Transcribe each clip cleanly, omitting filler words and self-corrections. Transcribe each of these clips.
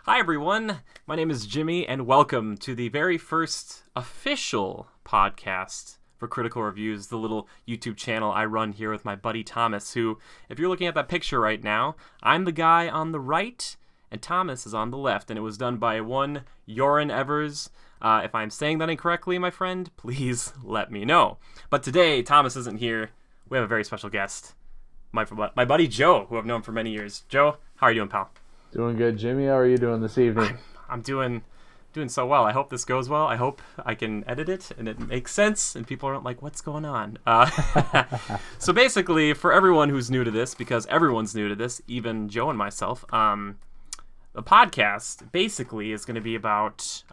Hi, everyone. My name is Jimmy, and welcome to the very first official podcast for Critical Reviews, the little YouTube channel I run here with my buddy Thomas, who, if you're looking at that picture right now, I'm the guy on the right, and Thomas is on the left, and it was done by one Yoren Evers. If I'm saying that incorrectly, my friend, please let me know. But today, Thomas isn't here. We have a very special guest, my buddy Joe, who I've known for many years. Joe, how are you doing, pal? Doing good, Jimmy. How are you doing this evening? I'm doing so well. I hope this goes well. I hope I can edit it and it makes sense and people aren't like, what's going on? So basically, for everyone who's new to this, because everyone's new to this, even Joe and myself, the podcast basically is going to be about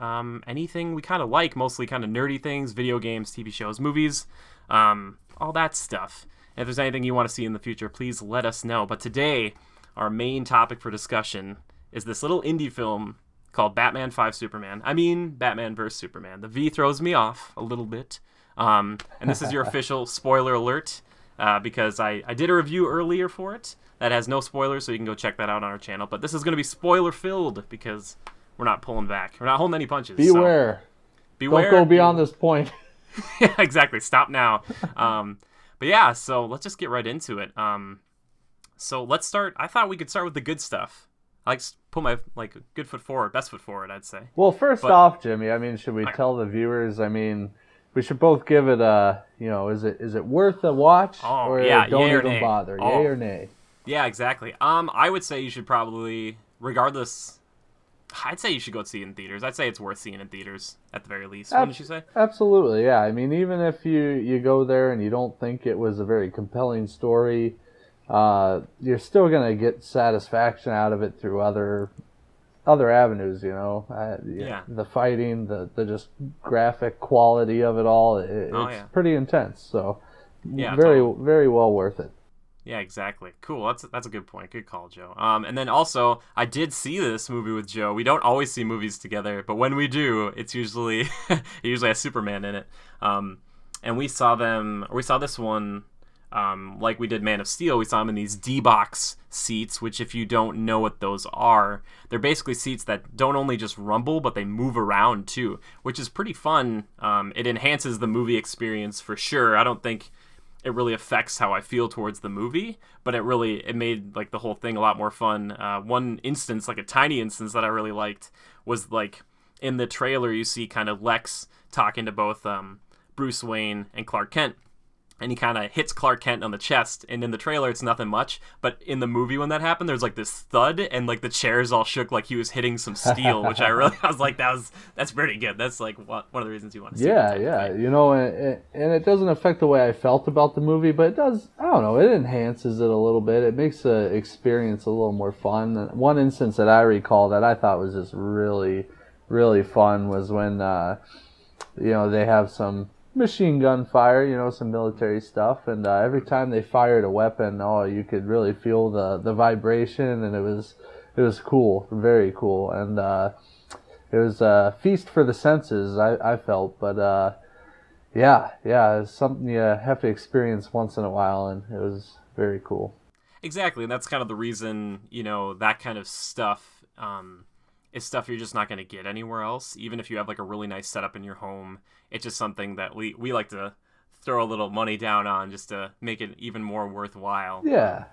anything we kind of like, mostly kind of nerdy things, video games, TV shows, movies, all that stuff. And if there's anything you want to see in the future, please let us know. But today, our main topic for discussion is this little indie film called Batman v Superman. Batman vs. Superman. The V throws me off a little bit. And this is your official spoiler alert, because I did a review earlier for it that has no spoilers, so you can go check that out on our channel. But this is going to be spoiler-filled because we're not pulling back. We're not holding any punches. Beware. So beware. Don't go beyond this point. Yeah, exactly. Stop now. But yeah, so let's just get right into it. So let's start. I thought we could start with the good stuff. I like to put my good foot forward, best foot forward, I'd say. Well, first off, Jimmy, should we tell the viewers? We should both give it a, is it worth a watch? Oh, or yeah, don't yay or even nay. bother, yay or nay? Yeah, exactly. I would say you should probably, regardless, I'd say you should go see it in theaters. I'd say it's worth seeing in theaters at the very least. Wouldn't you say? Absolutely, yeah. Even if you go there and you don't think it was a very compelling story, you're still gonna get satisfaction out of it through other avenues, Yeah. The fighting, the just graphic quality of it all, it's pretty intense. So, yeah, very totally. very well worth it. Yeah, exactly. Cool. That's a good point. Good call, Joe. And then also, I did see this movie with Joe. We don't always see movies together, but when we do, it's usually it usually has Superman in it. And we saw this one. Like we did Man of Steel, we saw them in these D-Box seats, which if you don't know what those are, they're basically seats that don't only just rumble, but they move around too, which is pretty fun. It enhances the movie experience for sure. I don't think it really affects how I feel towards the movie, but it made the whole thing a lot more fun. One instance, a tiny instance that I really liked, was in the trailer you see kind of Lex talking to both Bruce Wayne and Clark Kent. And he kind of hits Clark Kent on the chest, and in the trailer it's nothing much, but in the movie when that happened, there's this thud, and the chairs all shook like he was hitting some steel, which I was like, that's pretty good. That's one of the reasons you want to see it. Yeah, and it doesn't affect the way I felt about the movie, but it does, I don't know, it enhances it a little bit. It makes the experience a little more fun. One instance that I recall that I thought was just really, really fun was when, they have some machine gun fire, some military stuff, and every time they fired a weapon, you could really feel the vibration, and it was cool, very cool, and it was a feast for the senses, I felt, but yeah, it's something you have to experience once in a while, and it was very cool. Exactly, and that's kind of the reason, that kind of stuff is stuff you're just not going to get anywhere else. Even if you have a really nice setup in your home, it's just something that we like to throw a little money down on just to make it even more worthwhile. Yeah.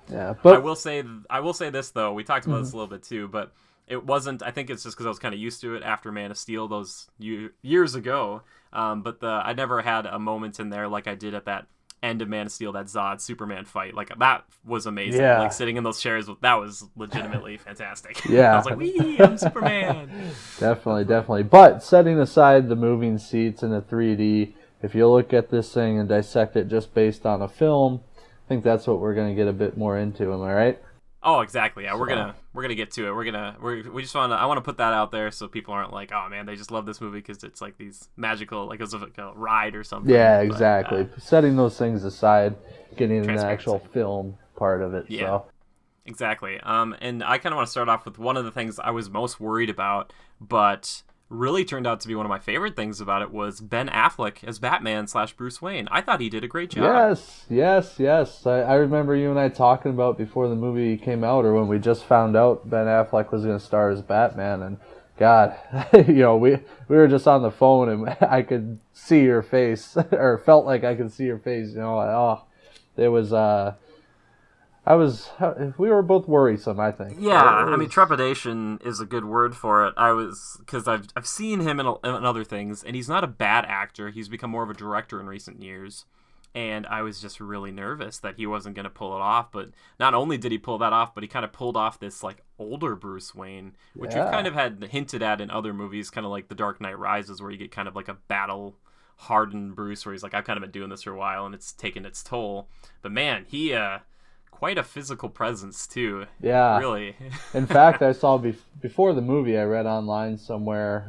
But I will say this though. We talked about this a little bit too, but it wasn't. I think it's just because I was kind of used to it after Man of Steel those years ago. But I never had a moment in there like I did at that end of Man of Steel, that Zod Superman fight. That was amazing. Yeah. Sitting in those chairs, that was legitimately fantastic. Yeah. I was like, wee, I'm Superman. Definitely. But setting aside the moving seats and the 3D, if you look at this thing and dissect it just based on a film, I think that's what we're going to get a bit more into. Am I right? Oh, exactly. Yeah, we're gonna get to it. We just I want to put that out there so people aren't like, oh man, they just love this movie because it's these magical, it was a ride or something. Yeah, exactly. But, setting those things aside, getting in the actual film part of it. Yeah, so. Exactly. And I kind of want to start off with one of the things I was most worried about, but really turned out to be one of my favorite things about it was Ben Affleck as Batman / Bruce Wayne. I thought he did a great job. Yes. I remember you and I talking about before the movie came out, or when we just found out Ben Affleck was going to star as Batman, and God, we were just on the phone and I could see your face, or felt like I could see your face. It was we were both worrisome, I think. Yeah, I mean, trepidation is a good word for it. Because I've seen him in other things, and he's not a bad actor. He's become more of a director in recent years, and I was just really nervous that he wasn't going to pull it off. But not only did he pull that off, but he kind of pulled off this like older Bruce Wayne, which we've kind of had hinted at in other movies, kind of like The Dark Knight Rises, where you get kind of like a battle-hardened Bruce, where he's like, I've kind of been doing this for a while, and it's taken its toll. But man, he quite a physical presence too. Yeah, really. In fact, I saw before the movie, I read online somewhere,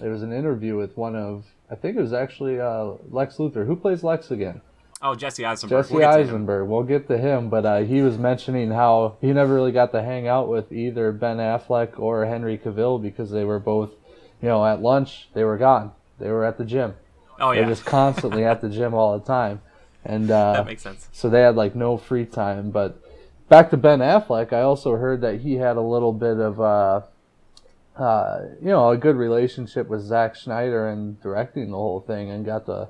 it was an interview with I think it was actually Lex Luthor. Who plays Lex again? Oh, Jesse Eisenberg. We'll get to him, but he was mentioning how he never really got to hang out with either Ben Affleck or Henry Cavill because they were both, at lunch, they were gone. They were at the gym. Oh, yeah. They're just constantly at the gym all the time. And that makes sense. So they had like no free time. But back to Ben Affleck, I also heard that he had a little bit of a good relationship with Zack Snyder in directing the whole thing, and got the.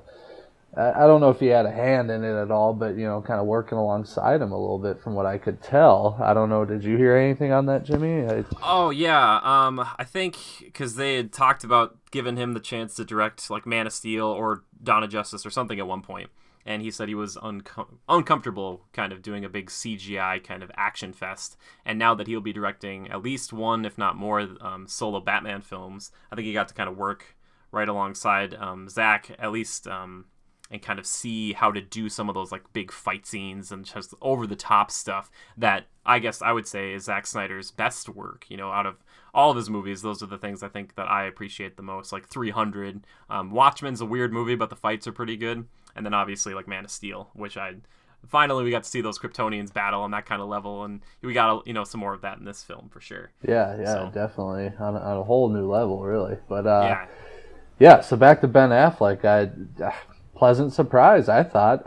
I don't know if he had a hand in it at all, but kind of working alongside him a little bit from what I could tell. I don't know. Did you hear anything on that, Jimmy? Oh yeah. I think because they had talked about giving him the chance to direct like Man of Steel or Dawn of Justice or something at one point. And he said he was uncomfortable kind of doing a big CGI kind of action fest. And now that he'll be directing at least one, if not more, solo Batman films, I think he got to kind of work right alongside Zach, at least, and kind of see how to do some of those like big fight scenes and just over-the-top stuff that I guess I would say is Zack Snyder's best work. Out of all of his movies, those are the things I think that I appreciate the most, like 300. Watchmen's a weird movie, but the fights are pretty good. And then obviously like Man of Steel, which finally we got to see those Kryptonians battle on that kind of level, and we got some more of that in this film for sure. Yeah, definitely on a whole new level, really. But yeah. So back to Ben Affleck, pleasant surprise. I thought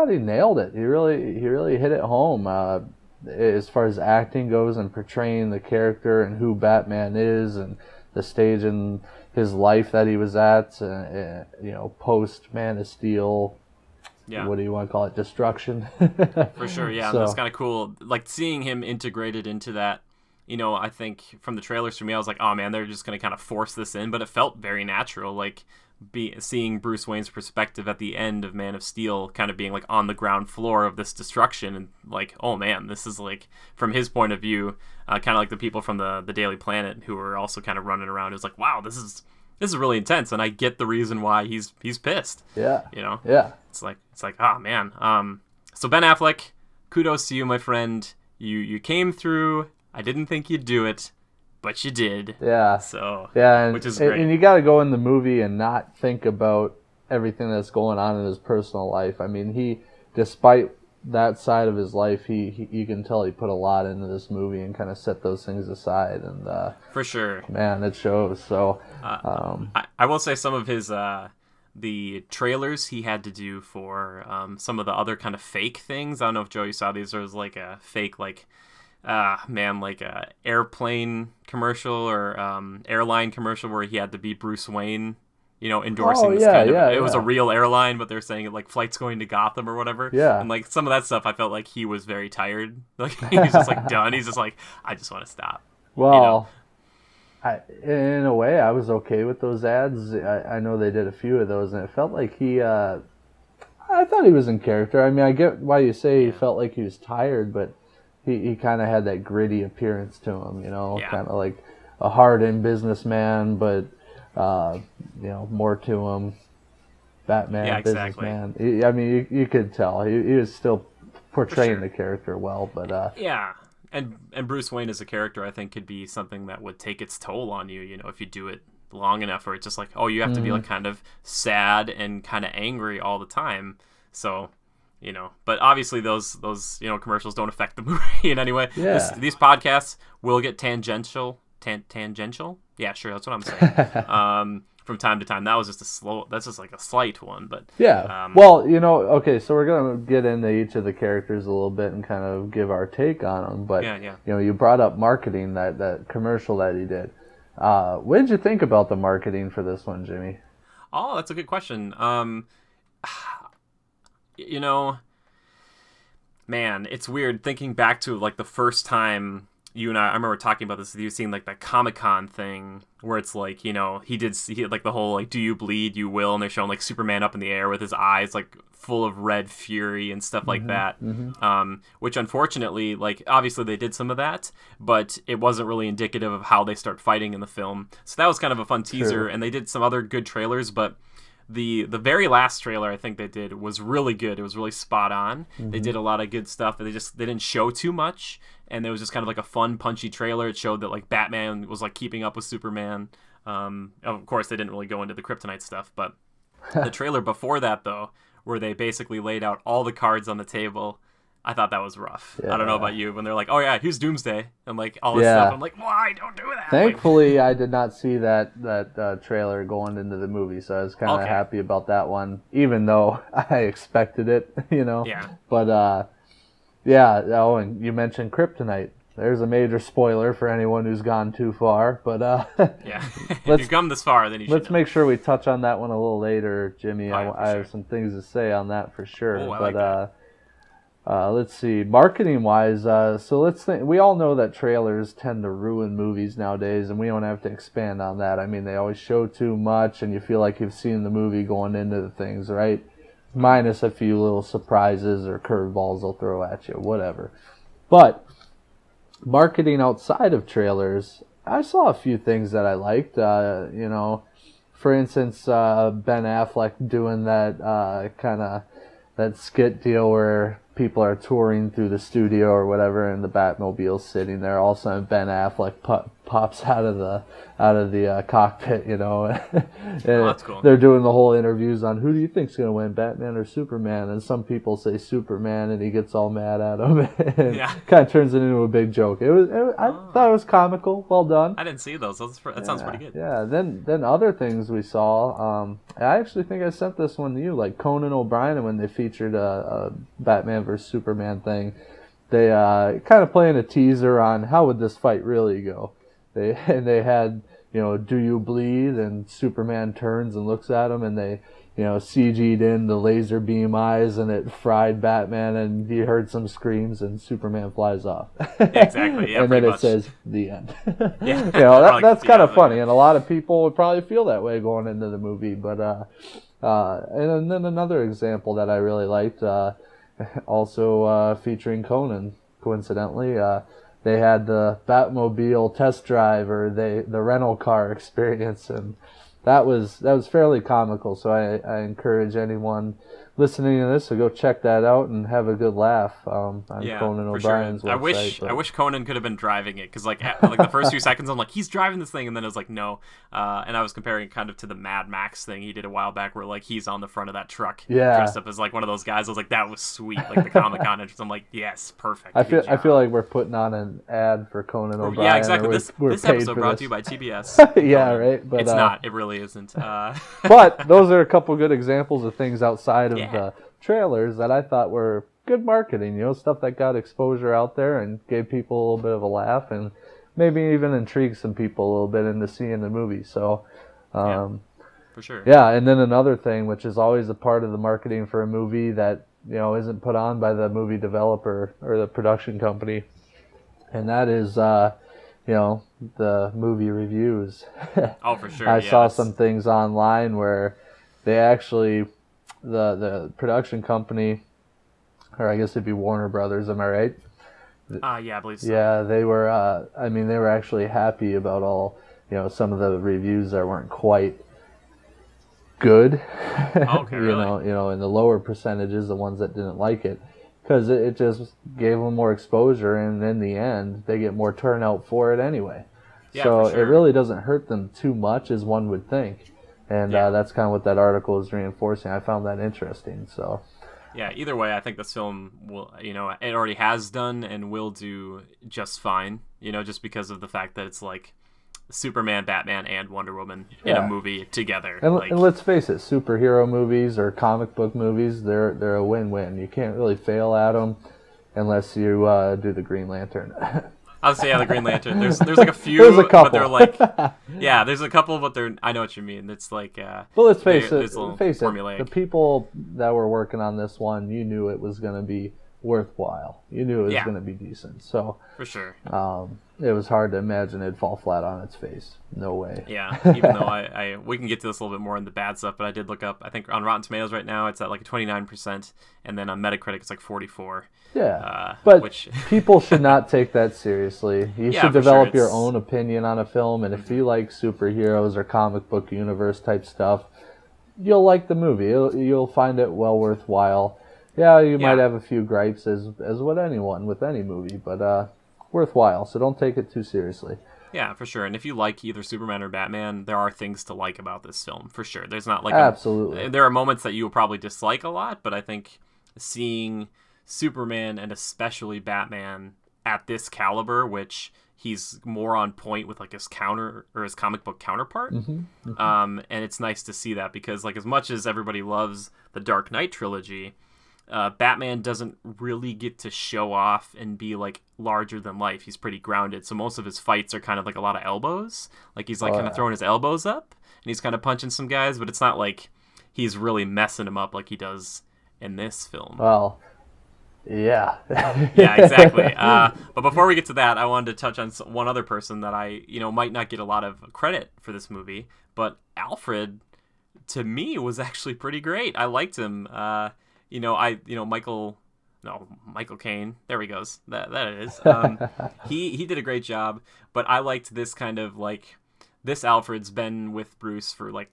he nailed it. He really hit it home as far as acting goes and portraying the character and who Batman is and the stage in his life that he was at, post Man of Steel. Yeah. What do you want to call it? Destruction. For sure, yeah. So, that's kind of cool. Like seeing him integrated into that. I think from the trailers for me, I was like, oh man, they're just going to kind of force this in, but it felt very natural. Like seeing Bruce Wayne's perspective at the end of Man of Steel, kind of being like on the ground floor of this destruction, and like, oh man, this is like from his point of view, kind of like the people from the Daily Planet who were also kind of running around. It was like, wow, this is really intense, and I get the reason why he's pissed. Yeah. Yeah. It's like, oh man. So Ben Affleck, kudos to you, my friend. You came through. I didn't think you'd do it, but you did. Yeah. So yeah, which is great. And you got to go in the movie and not think about everything that's going on in his personal life. I mean, despite that side of his life, you can tell he put a lot into this movie and kind of set those things aside. And for sure, man, it shows. So I will say some of his the trailers he had to do for some of the other kind of fake things. I don't know if Joey saw these. There was like a fake like a airplane commercial or airline commercial where he had to be Bruce Wayne, endorsing this kind of. It was a real airline, but they're saying like flights going to Gotham or whatever. Yeah. And like some of that stuff, I felt like he was very tired. Like he's just like done. He's just like, I just want to stop. Well, in a way, I was okay with those ads. I know they did a few of those, and it felt like I thought he was in character. I mean, I get why you say he felt like he was tired, but he kind of had that gritty appearance to him, kind of like a hardened businessman, but more to him. Batman, businessman. I mean, you could tell he was still portraying the character well, but yeah. And Bruce Wayne as a character, I think, could be something that would take its toll on you, if you do it long enough, where it's just like, oh, you have to be like kind of sad and kind of angry all the time. So, but obviously those commercials don't affect the movie in any way. Yeah. These podcasts will get tangential. Tangential? Yeah, sure. That's what I'm saying. From time to time, that was just that's just like a slight one, but Yeah. Well, okay, so we're going to get into each of the characters a little bit and kind of give our take on them. But, yeah. You brought up marketing, that commercial that he did. What did you think about the marketing for this one, Jimmy? Oh, that's a good question. You know, man, it's weird thinking back to like the first time you and I remember talking about this with you, seeing like that Comic-Con thing where it's like, he had like the whole like, do you bleed, you will, and they're showing like Superman up in the air with his eyes like full of red fury and stuff like that. Which unfortunately, like obviously they did some of that, but it wasn't really indicative of how they start fighting in the film. So that was kind of a fun teaser. True. And they did some other good trailers, but the very last trailer I think they did was really good. It was really spot on. They did a lot of good stuff, but they didn't show too much, and it was just kind of like a fun, punchy trailer. It showed that like Batman was like keeping up with Superman. Of course, they didn't really go into the kryptonite stuff, but the trailer before that though, where they basically laid out all the cards on the table, I thought that was rough. Yeah. I don't know about you, when they're like, oh yeah, here's Doomsday, and like all this stuff. I'm like, why don't do that? Thankfully, I did not see that trailer going into the movie, so I was kind of Okay. happy about that one, even though I expected it, Yeah. But, yeah, oh, and you mentioned kryptonite. There's a major spoiler for anyone who's gone too far, but Yeah. If you've come this far, then you should let's know. make sure we touch on that one a little later, Jimmy. Oh, yeah, for I have sure. some things to say on that for sure. Oh, I but like that. let's see, marketing wise. So let's think. We all know that trailers tend to ruin movies nowadays, and we don't have to expand on that. I mean, they always show too much, and you feel like you've seen the movie going into the things, right? Minus a few little surprises or curveballs they'll throw at you, whatever. But marketing outside of trailers, I saw a few things that I liked. For instance, Ben Affleck doing that kind of that skit deal where people are touring through the studio or whatever, and the Batmobile's sitting there. All of a sudden, Ben Affleck pops out of the cockpit, and that's cool. they're doing the whole interviews on who do you think's gonna win, Batman or Superman, and some people say Superman, and he gets all mad at him, and Yeah. kind of turns it into a big joke. I thought it was comical, well done. I didn't see those. That sounds pretty good. Yeah, then other things we saw. I actually think I sent this one to you, like Conan O'Brien, when they featured a Batman vs Superman thing. They kind of playing a teaser on how would this fight really go. They had do you bleed, and Superman turns and looks at him, and they CG'd in the laser beam eyes, and it fried Batman, and he heard some screams, and Superman flies off. Yeah, exactly. Yeah, and then pretty it much. says the end. Yeah. That's kind of Yeah, funny, and a lot of people would probably feel that way going into the movie. But and then another example that I really liked, also featuring Conan, coincidentally. They had the Batmobile test drive, or the rental car experience, and that was fairly comical. So I encourage anyone listening to this to go check that out and have a good laugh on Conan for sure. O'Brien's website. I wish Conan could have been driving it, because like the first few seconds I'm like, he's driving this thing, and then it was like, no. And I was comparing it kind of to the Mad Max thing he did a while back, where like he's on the front of that truck, dressed up as like one of those guys. I was like, that was sweet, like the Comic-Con entrance. I'm like, yes, perfect. I feel like we're putting on an ad for Conan O'Brien. Yeah, exactly. This paid episode for brought this. to you by TBS. Yeah, right. But it's not. It really isn't. But those are a couple good examples of things outside of Yeah. the trailers that I thought were good marketing, stuff that got exposure out there and gave people a little bit of a laugh, and maybe even intrigued some people a little bit into seeing the movie. So, for sure. yeah, and then another thing, which is always a part of the marketing for a movie that, isn't put on by the movie developer or the production company, and that is, the movie reviews. Oh, for sure. I yeah, saw that's- some things online where they actually, the production company, or I guess it'd be Warner Brothers, am I right? yeah, I believe so. Yeah, they were, they were actually happy about all, some of the reviews that weren't quite good. Okay, really? In the lower percentages, the ones that didn't like it. Because it just gave them more exposure, and in the end, they get more turnout for it anyway. Yeah, So for sure. it really doesn't hurt them too much as one would think. And Yeah. that's kind of what that article is reinforcing. I found that interesting. So Yeah, either way, I think this film will, it already has done and will do just fine, just because of the fact that it's like, Superman, Batman, and Wonder Woman in a movie together. And let's face it, superhero movies or comic book movies, they're a win-win. You can't really fail at them unless you do the Green Lantern. I would say the Green Lantern. There's like a few, there's a couple. but they're like, yeah, there's a couple, but they're. I know what you mean. It's like, but let's face it. Formulaic. The people that were working on this one, you knew it was going to be worthwhile. You knew it was going to be decent. So for sure, it was hard to imagine it'd fall flat on its face. No way. Yeah, even though we can get to this a little bit more in the bad stuff, but I did look up. I think on Rotten Tomatoes right now it's at like 29%, and then on Metacritic it's like 44. Yeah, but people should not take that seriously. You should develop your own opinion on a film, and if you like superheroes or comic book universe type stuff, you'll like the movie. You'll find it well worthwhile. Yeah, you might have a few gripes as with anyone with any movie, but worthwhile. So don't take it too seriously. Yeah, for sure. And if you like either Superman or Batman, there are things to like about this film, for sure. There's not like absolutely. There are moments that you will probably dislike a lot, but I think seeing Superman and especially Batman at this caliber, which he's more on point with like his comic book counterpart, and it's nice to see that because like as much as everybody loves the Dark Knight trilogy, Batman doesn't really get to show off and be like larger than life. He's pretty grounded, so most of his fights are kind of like a lot of elbows. Like he's like kind of throwing his elbows up and he's kind of punching some guys, but it's not like he's really messing them up like he does in this film. Well, yeah. Yeah, exactly. But before we get to that, I wanted to touch on one other person that I might not get a lot of credit for this movie, but Alfred to me was actually pretty great. I liked him. Michael Caine. There he goes. That it is. He did a great job, but I liked this kind of like this Alfred's been with Bruce for like,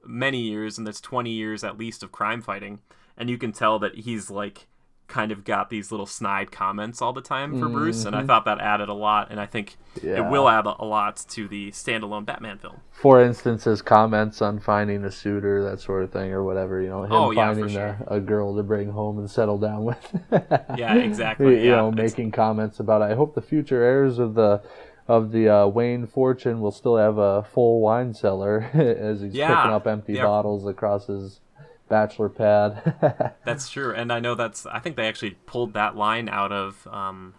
many years, and there's 20 years at least of crime fighting, and you can tell that he's like kind of got these little snide comments all the time for Bruce, and I thought that added a lot, and I think it will add a lot to the standalone Batman film. For instance, his comments on finding a suitor, that sort of thing, or whatever, finding a girl to bring home and settle down with. Yeah, exactly. Making comments about, I hope the future heirs of the Wayne fortune will still have a full wine cellar as he's picking up empty bottles across his bachelor pad. That's true, and I think they actually pulled that line out of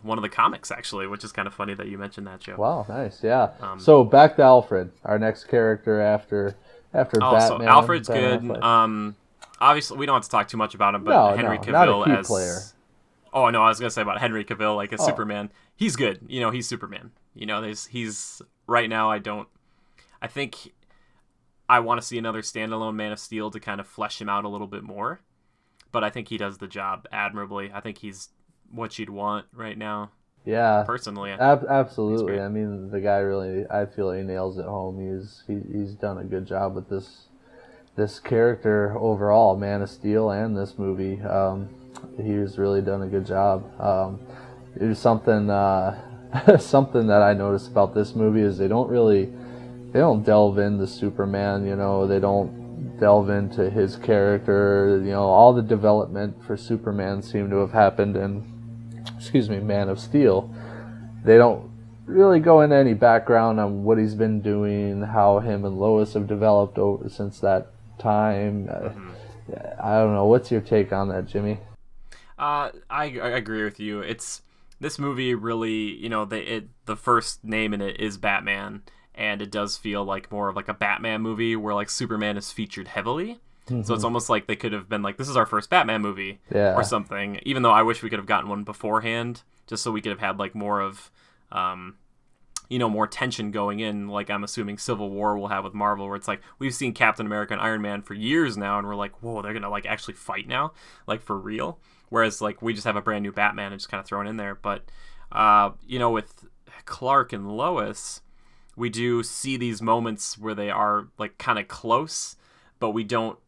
one of the comics, actually, which is kind of funny that you mentioned that, Joe. Wow, nice, yeah. So back to Alfred, our next character after Batman. So Alfred's good. Obviously, we don't have to talk too much about him, but Henry Cavill not a key player. Oh no, I was gonna say about Henry Cavill, like as Superman. He's good. He's Superman. He's right now. I think I want to see another standalone Man of Steel to kind of flesh him out a little bit more, but I think he does the job admirably. I think he's what you'd want right now. Yeah, personally, absolutely. I mean, the guy really, I feel he nails it home. He's done a good job with this character overall, Man of Steel, and this movie. He's really done a good job. It was something something that I noticed about this movie is they don't delve into Superman, they don't delve into his character, all the development for Superman seemed to have happened in, Man of Steel. They don't really go into any background on what he's been doing, how him and Lois have developed since that time. I don't know. What's your take on that, Jimmy? I agree with you. This movie really, the first name in it is Batman, and it does feel like more of like a Batman movie where like Superman is featured heavily. So it's almost like they could have been like, this is our first Batman movie or something, even though I wish we could have gotten one beforehand just so we could have had like more of, more tension going in, like I'm assuming Civil War will have with Marvel, where it's like, we've seen Captain America and Iron Man for years now, and we're like, whoa, they're going to like actually fight now, like for real. Whereas like we just have a brand new Batman and just kind of thrown in there. But, with Clark and Lois, we do see these moments where they are like kind of close, but we don't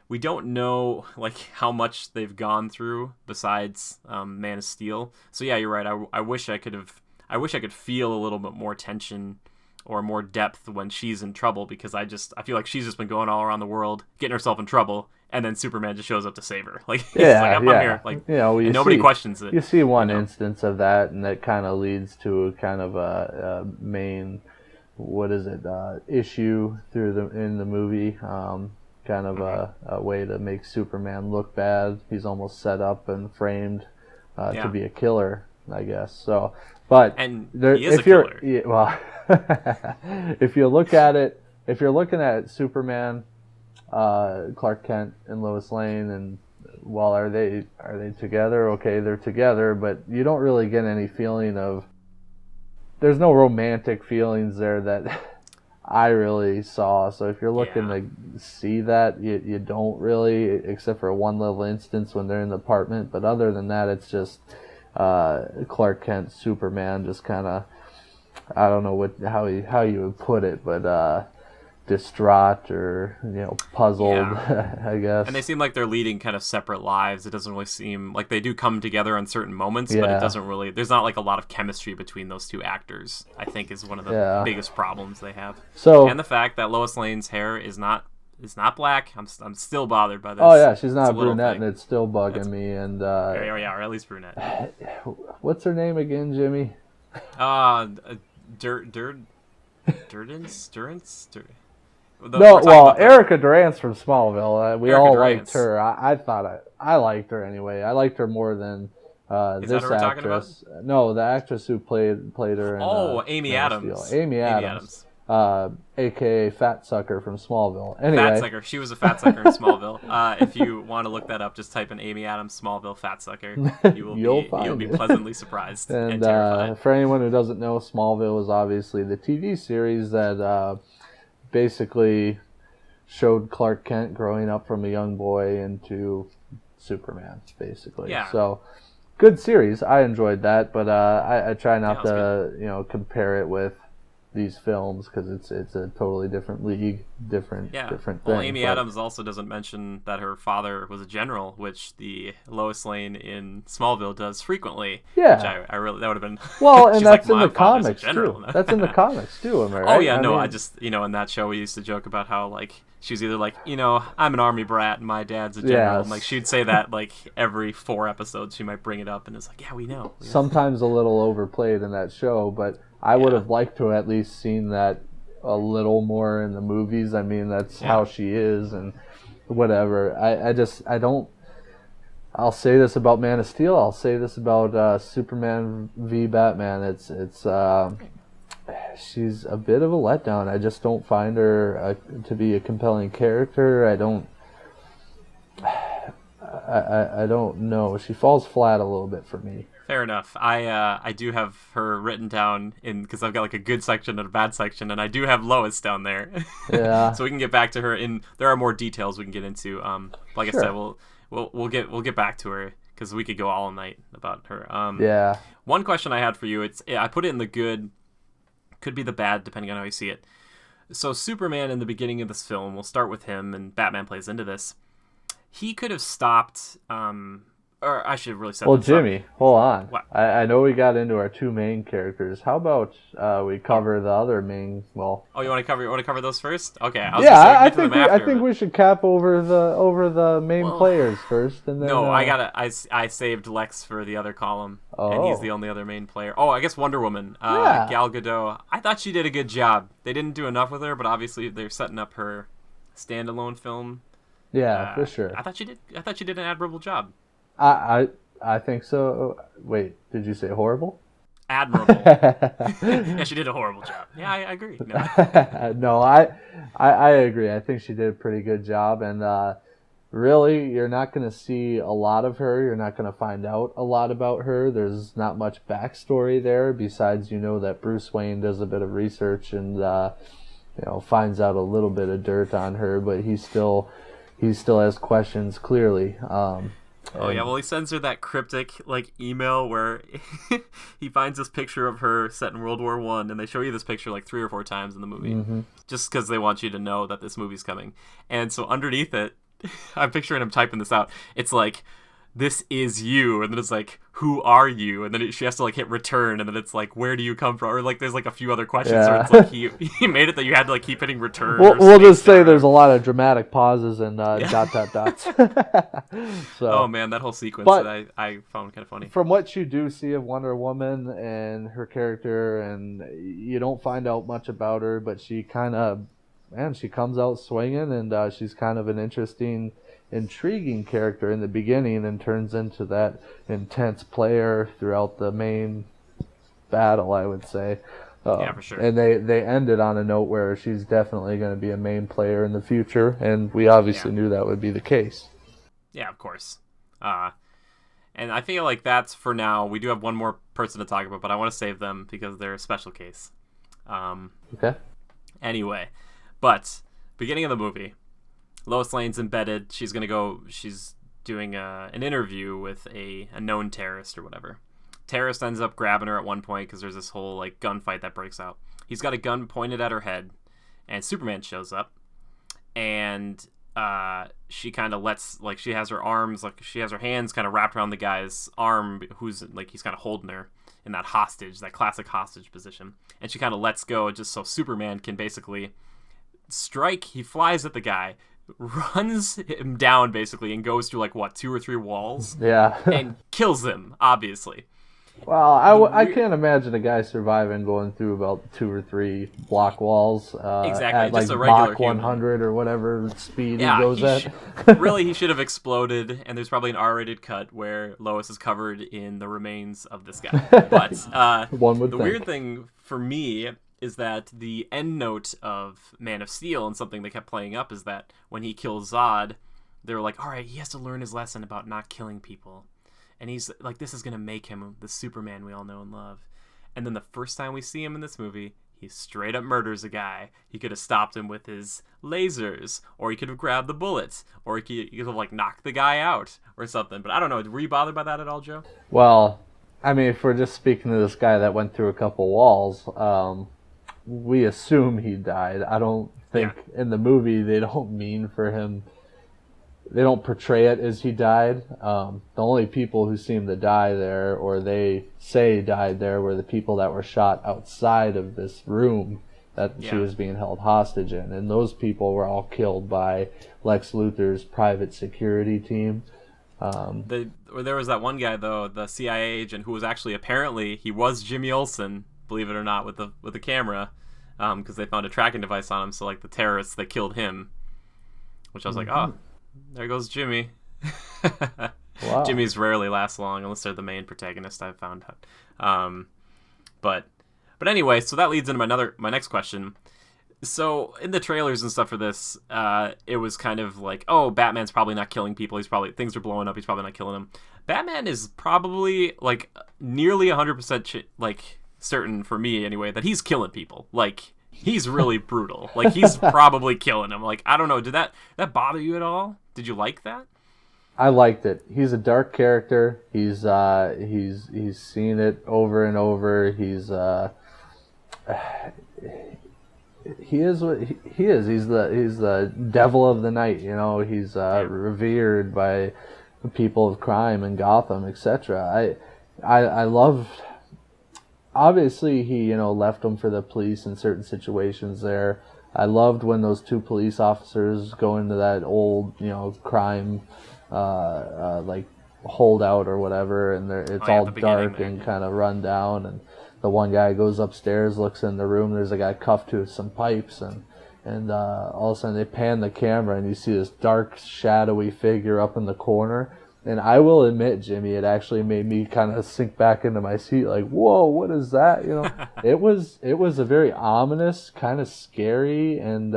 know like how much they've gone through besides Man of Steel. So yeah, you're right. I wish I could feel a little bit more tension or more depth when she's in trouble, because I feel like she's just been going all around the world getting herself in trouble, and then Superman just shows up to save her. Like he's like, I'm here. Like and nobody questions it. You see one instance of that, and that kind of leads to a kind of a main what is it, issue in the movie. Kind of a way to make Superman look bad. He's almost set up and framed to be a killer, I guess. So, but and he is a killer. Well, if you look at it, if you're looking at Superman, Clark Kent and Lois Lane, and well, are they together? Okay, they're together, but you don't really get any feeling of. There's no romantic feelings there that I really saw. So if you're looking to see that, you don't really, except for one little instance when they're in the apartment. But other than that, it's just Clark Kent, Superman, just kind of, I don't know how you would put it, but distraught or puzzled, I guess. And they seem like they're leading kind of separate lives. It doesn't really seem like they do come together on certain moments, but it doesn't really. There's not like a lot of chemistry between those two actors. I think is one of the biggest problems they have. So, and the fact that Lois Lane's hair is not black. I'm still bothered by this. Oh yeah, she's not a brunette, and it's still bugging me. And or at least brunette. What's her name again, Jimmy? Durance. Erica Durance from Smallville. We all liked her. I liked her anyway. I liked her more than this actress. No, the actress who played her in Amy Adams. Amy Adams. AKA Fat Sucker from Smallville. Anyway. Fat Sucker. She was a fat sucker in Smallville. If you want to look that up, just type in Amy Adams Smallville Fat Sucker. You'll be pleasantly surprised and terrified. For anyone who doesn't know, Smallville is obviously the TV series that basically showed Clark Kent growing up from a young boy into Superman, basically. Yeah. So, good series. I enjoyed that, but I try not to compare it with these films because it's a totally different league, different thing. Well, Amy Adams also doesn't mention that her father was a general, which the Lois Lane in Smallville does frequently. Yeah, which I really, that would have been. Well, and that's in the comics too. That's in the comics too, am I right? Oh yeah, I just in that show we used to joke about how like she was either like I'm an army brat and my dad's a general. And, like she'd say that like every 4 episodes she might bring it up and it's like we know. Sometimes a little overplayed in that show, but I would have liked to at least seen that a little more in the movies. I mean, that's how she is and whatever. I don't. I'll say this about Man of Steel. I'll say this about Superman v Batman. It's she's a bit of a letdown. I just don't find her to be a compelling character. I don't know. She falls flat a little bit for me. Fair enough. I do have her written down because I've got like a good section and a bad section, and I do have Lois down there. Yeah. So we can get back to her. There are more details we can get into. Like I said, we'll get back to her because we could go all night about her. Yeah. One question I had for you. I put it in the good, could be the bad depending on how you see it. So Superman in the beginning of this film, we'll start with him, and Batman plays into this. He could have stopped. Or I should have really said. Well, Jimmy, hold on. What? I know we got into our 2 main characters. How about we cover the other main? Well. Oh, you want to cover those first? Okay. I think we should cap over the main players first, and then. No, I saved Lex for the other column, and he's the only other main player. Oh, I guess Wonder Woman, Gal Gadot. I thought she did a good job. They didn't do enough with her, but obviously they're setting up her standalone film. Yeah, for sure. I thought she did an admirable job. I think so. Wait, did you say horrible? Admirable. Yeah, she did a horrible job. Yeah, I agree. No, no, I agree. I think she did a pretty good job, and really, you're not going to see a lot of her. You're not going to find out a lot about her. There's not much backstory there besides that Bruce Wayne does a bit of research and finds out a little bit of dirt on her, but he still has questions clearly. Oh yeah, well he sends her that cryptic email where he finds this picture of her set in World War I, and they show you this picture 3 or 4 times in the movie, just because they want you to know that this movie's coming. And so underneath it, I'm picturing him typing this out. It's like, this is you, and then it's like, who are you? And then she has to like hit return, and then it's like, where do you come from? Or like there's like a few other questions where it's like he made it that you had to like keep hitting return. We'll just say there's a lot of dramatic pauses and dot dots. So, oh man, that whole sequence that I found kind of funny. From what you do see of Wonder Woman and her character, and you don't find out much about her, but she kind of, she comes out swinging, and she's kind of an interesting, intriguing character in the beginning, and turns into that intense player throughout the main battle, I would say. Yeah, for sure. And they ended on a note where she's definitely going to be a main player in the future, and we obviously knew that would be the case. Yeah, of course. And I feel like that's for now. We do have one more person to talk about, but I want to save them because they're a special case. Okay. Anyway, but beginning of the movie, Lois Lane's embedded. She's doing an interview with a known terrorist or whatever. Terrorist ends up grabbing her at one point because there's this whole like gunfight that breaks out. He's got a gun pointed at her head, and Superman shows up, and she kind of she has her arms, like she has her hands kind of wrapped around the guy's arm, who's like he's kind of holding her in that classic hostage position, and she kind of lets go just so Superman can basically strike. He flies at the guy, runs him down basically, and goes through like 2 or 3 walls, and kills him, obviously. Well, I can't imagine a guy surviving going through about 2 or 3 block walls exactly. At just like a regular Mach 100 or whatever speed he goes at. Really, he should have exploded, and there's probably an R-rated cut where Lois is covered in the remains of this guy. But the weird thing for me is that the end note of Man of Steel, and something they kept playing up, is that when he kills Zod, they were like, all right, he has to learn his lesson about not killing people. And he's like, this is going to make him the Superman we all know and love. And then the first time we see him in this movie, he straight up murders a guy. He could have stopped him with his lasers, or he could have grabbed the bullets, or he could have like knocked the guy out or something. But I don't know. Were you bothered by that at all, Joe? Well, I mean, if we're just speaking to this guy that went through a couple walls, we assume he died. I don't think in the movie they don't mean for him. They don't portray it as he died. The only people who seem to die there, or they say died there, were the people that were shot outside of this room that she was being held hostage in. And those people were all killed by Lex Luthor's private security team. There was that one guy, though, the CIA agent, who was actually, apparently, he was Jimmy Olsen, believe it or not, with the camera, because they found a tracking device on him. So, like, the terrorists that killed him, which I was like, oh, there goes Jimmy. Wow. Jimmy's rarely last long unless they're the main protagonist, I've found out. But anyway, so that leads into my next question. So in the trailers and stuff for this, it was kind of like, oh, Batman's probably not killing people. Things are blowing up. He's probably not killing them. Batman is probably like nearly 100% like certain, for me anyway, that he's killing people. Like, he's really brutal. Like, he's probably killing them. Like, I don't know. Did that bother you at all? Did you like that? I liked it. He's a dark character. He's seen it over and over. He's he is what he is. He's the devil of the night. You know, he's revered by people of crime in Gotham, etc. I loved. Obviously, he left them for the police in certain situations there. I loved when those 2 police officers go into that old crime like holdout or whatever, and it's all dark and kind of run down, and the one guy goes upstairs, looks in the room, there's a guy cuffed to some pipes, and all of a sudden they pan the camera and you see this dark shadowy figure up in the corner. And I will admit, Jimmy, it actually made me kind of sink back into my seat, like, whoa, what is that? It was a very ominous, kind of scary and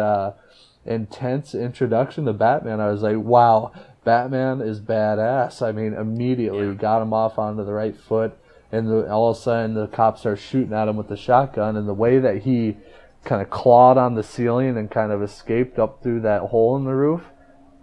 intense introduction to Batman. I was like, wow, Batman is badass. I mean, immediately got him off onto the right foot, and all of a sudden the cops start shooting at him with the shotgun, and the way that he kind of clawed on the ceiling and kind of escaped up through that hole in the roof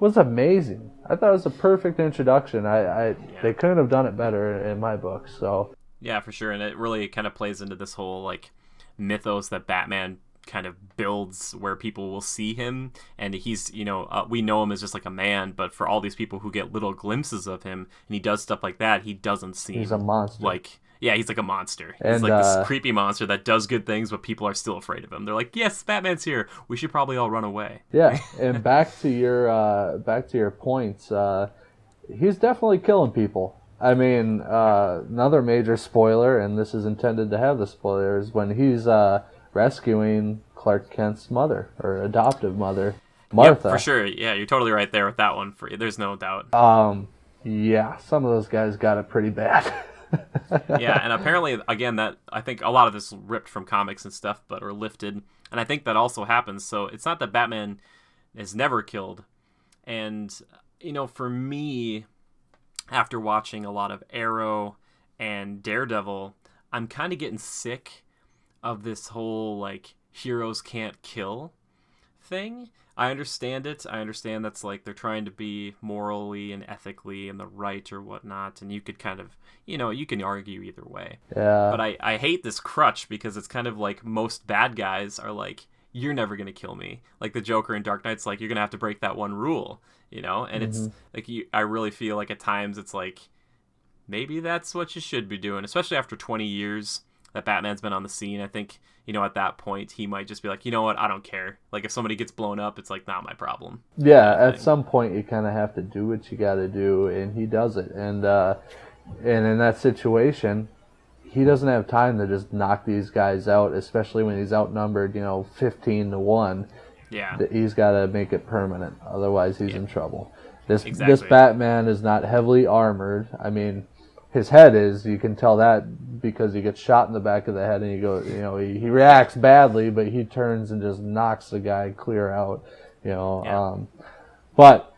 was amazing. I thought it was a perfect introduction. They couldn't have done it better in my book. So yeah, for sure, and it really kind of plays into this whole like mythos that Batman kind of builds where people will see him, and he's, we know him as just like a man, but for all these people who get little glimpses of him and he does stuff like that, he doesn't seem, he's a monster. Like, yeah, he's like a monster. He's And, like this creepy monster that does good things, but people are still afraid of him. They're like, yes, Batman's here, we should probably all run away. Yeah, and back to your points, he's definitely killing people. I mean, another major spoiler, and this is intended to have the spoiler, is when he's rescuing Clark Kent's mother, or adoptive mother, Martha. Yep, for sure. Yeah, you're totally right there with that one. There's no doubt. Yeah, some of those guys got it pretty bad. Yeah, and apparently, again, that I think a lot of this ripped from comics and stuff, or lifted, and I think that also happens. So it's not that Batman is never killed, and for me, after watching a lot of Arrow and Daredevil, I'm kind of getting sick of this whole like heroes can't kill thing. I understand it. I understand that's like they're trying to be morally and ethically in the right or whatnot, and you could kind of, you can argue either way. Yeah. But I hate this crutch because it's kind of like most bad guys are like, you're never going to kill me. Like the Joker in Dark Knight's like, you're going to have to break that one rule, and it's like, I really feel like at times it's like, maybe that's what you should be doing, especially after 20 years that Batman's been on the scene. I think, at that point, he might just be like, you know what, I don't care. Like, if somebody gets blown up, it's like, not my problem. Yeah, at some point, you kind of have to do what you got to do, and he does it. And in that situation, he doesn't have time to just knock these guys out, especially when he's outnumbered, 15-1. Yeah. He's got to make it permanent, otherwise he's in trouble. This Exactly. Batman is not heavily armored. I mean, his head is, you can tell that because he gets shot in the back of the head and he reacts badly, but he turns and just knocks the guy clear out, Yeah. But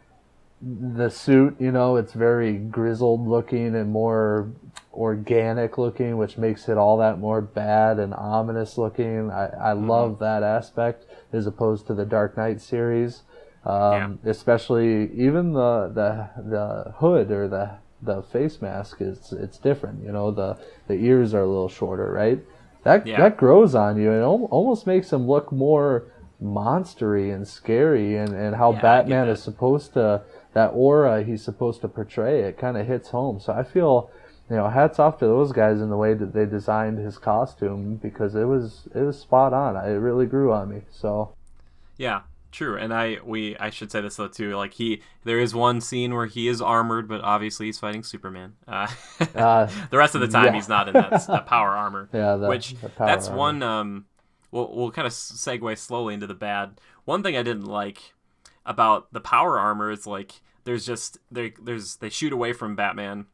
the suit, it's very grizzled looking and more organic looking, which makes it all that more bad and ominous looking. I love that aspect as opposed to the Dark Knight series. Especially even the hood or the face mask it's different. The ears are a little shorter, right? That grows on you and almost makes him look more monstery and scary, and how Batman is supposed to, that aura he's supposed to portray, it kind of hits home. So I feel, hats off to those guys in the way that they designed his costume, because it was spot on. It really grew on me. So yeah. True, and I should say this though too. Like there is one scene where he is armored, but obviously he's fighting Superman. The rest of the time he's not in that power armor. Yeah, that's armor. One. We'll kind of segue slowly into the bad. One thing I didn't like about the power armor is like they shoot away from Batman.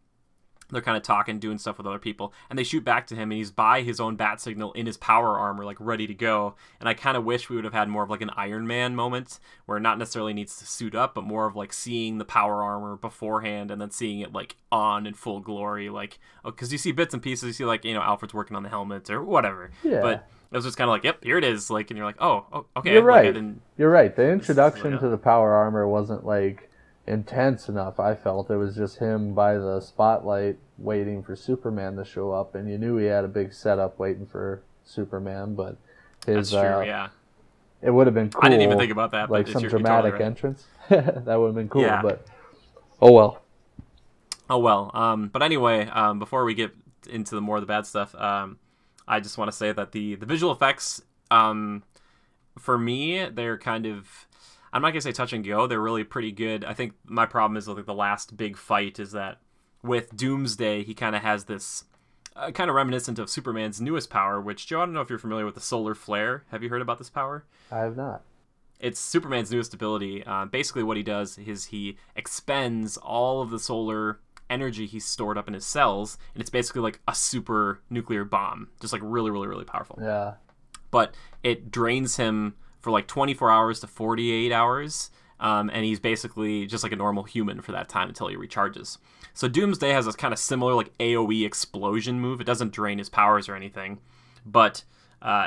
They're kind of talking, doing stuff with other people, and they shoot back to him, and he's by his own bat signal in his power armor, like ready to go. And I kind of wish we would have had more of like an Iron Man moment, where not necessarily needs to suit up, but more of like seeing the power armor beforehand, and then seeing it like on in full glory, like, because you see bits and pieces, you see like, Alfred's working on the helmet or whatever. Yeah. But it was just kind of like, yep, here it is, like, and you're like, oh okay. You're right. Like, You're right. The introduction to the power armor wasn't like intense enough. I felt it was just him by the spotlight waiting for Superman to show up, and you knew he had a big setup waiting for Superman, but that's true. Yeah, it would have been cool. I didn't even think about that, like but some you're dramatic totally right. entrance. That would have been cool. Yeah. But oh well. But anyway, before we get into more of the bad stuff, I just want to say that the visual effects, for me, they're kind of, I'm not gonna say touch and go. They're really pretty good. I think my problem is like the last big fight is that with Doomsday, he kind of has this kind of reminiscent of Superman's newest power, which, Joe, I don't know if you're familiar with the solar flare. Have you heard about this power? I have not. It's Superman's newest ability. Basically what he does is he expends all of the solar energy he's stored up in his cells, and it's basically like a super nuclear bomb, just like really, really, really powerful. Yeah. But it drains him for like 24 hours to 48 hours, and he's basically just like a normal human for that time until he recharges. So Doomsday has this kind of similar like AoE explosion move. It doesn't drain his powers or anything, but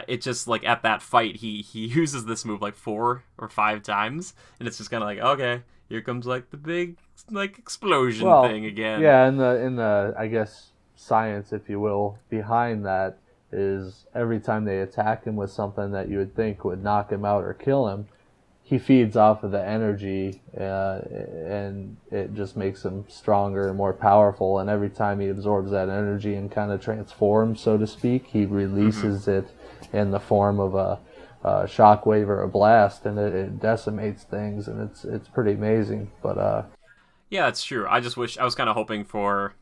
it just like at that fight he uses this move like 4 or 5 times, and it's just kind of like, okay, here comes like the big like explosion thing again. Yeah, in the I guess science, if you will, behind that, is every time they attack him with something that you would think would knock him out or kill him, he feeds off of the energy, and it just makes him stronger and more powerful. And every time he absorbs that energy and kind of transforms, so to speak, he releases it in the form of a shockwave or a blast, and it decimates things, and it's pretty amazing. But Yeah, that's true. I just wish I was kind of hoping for,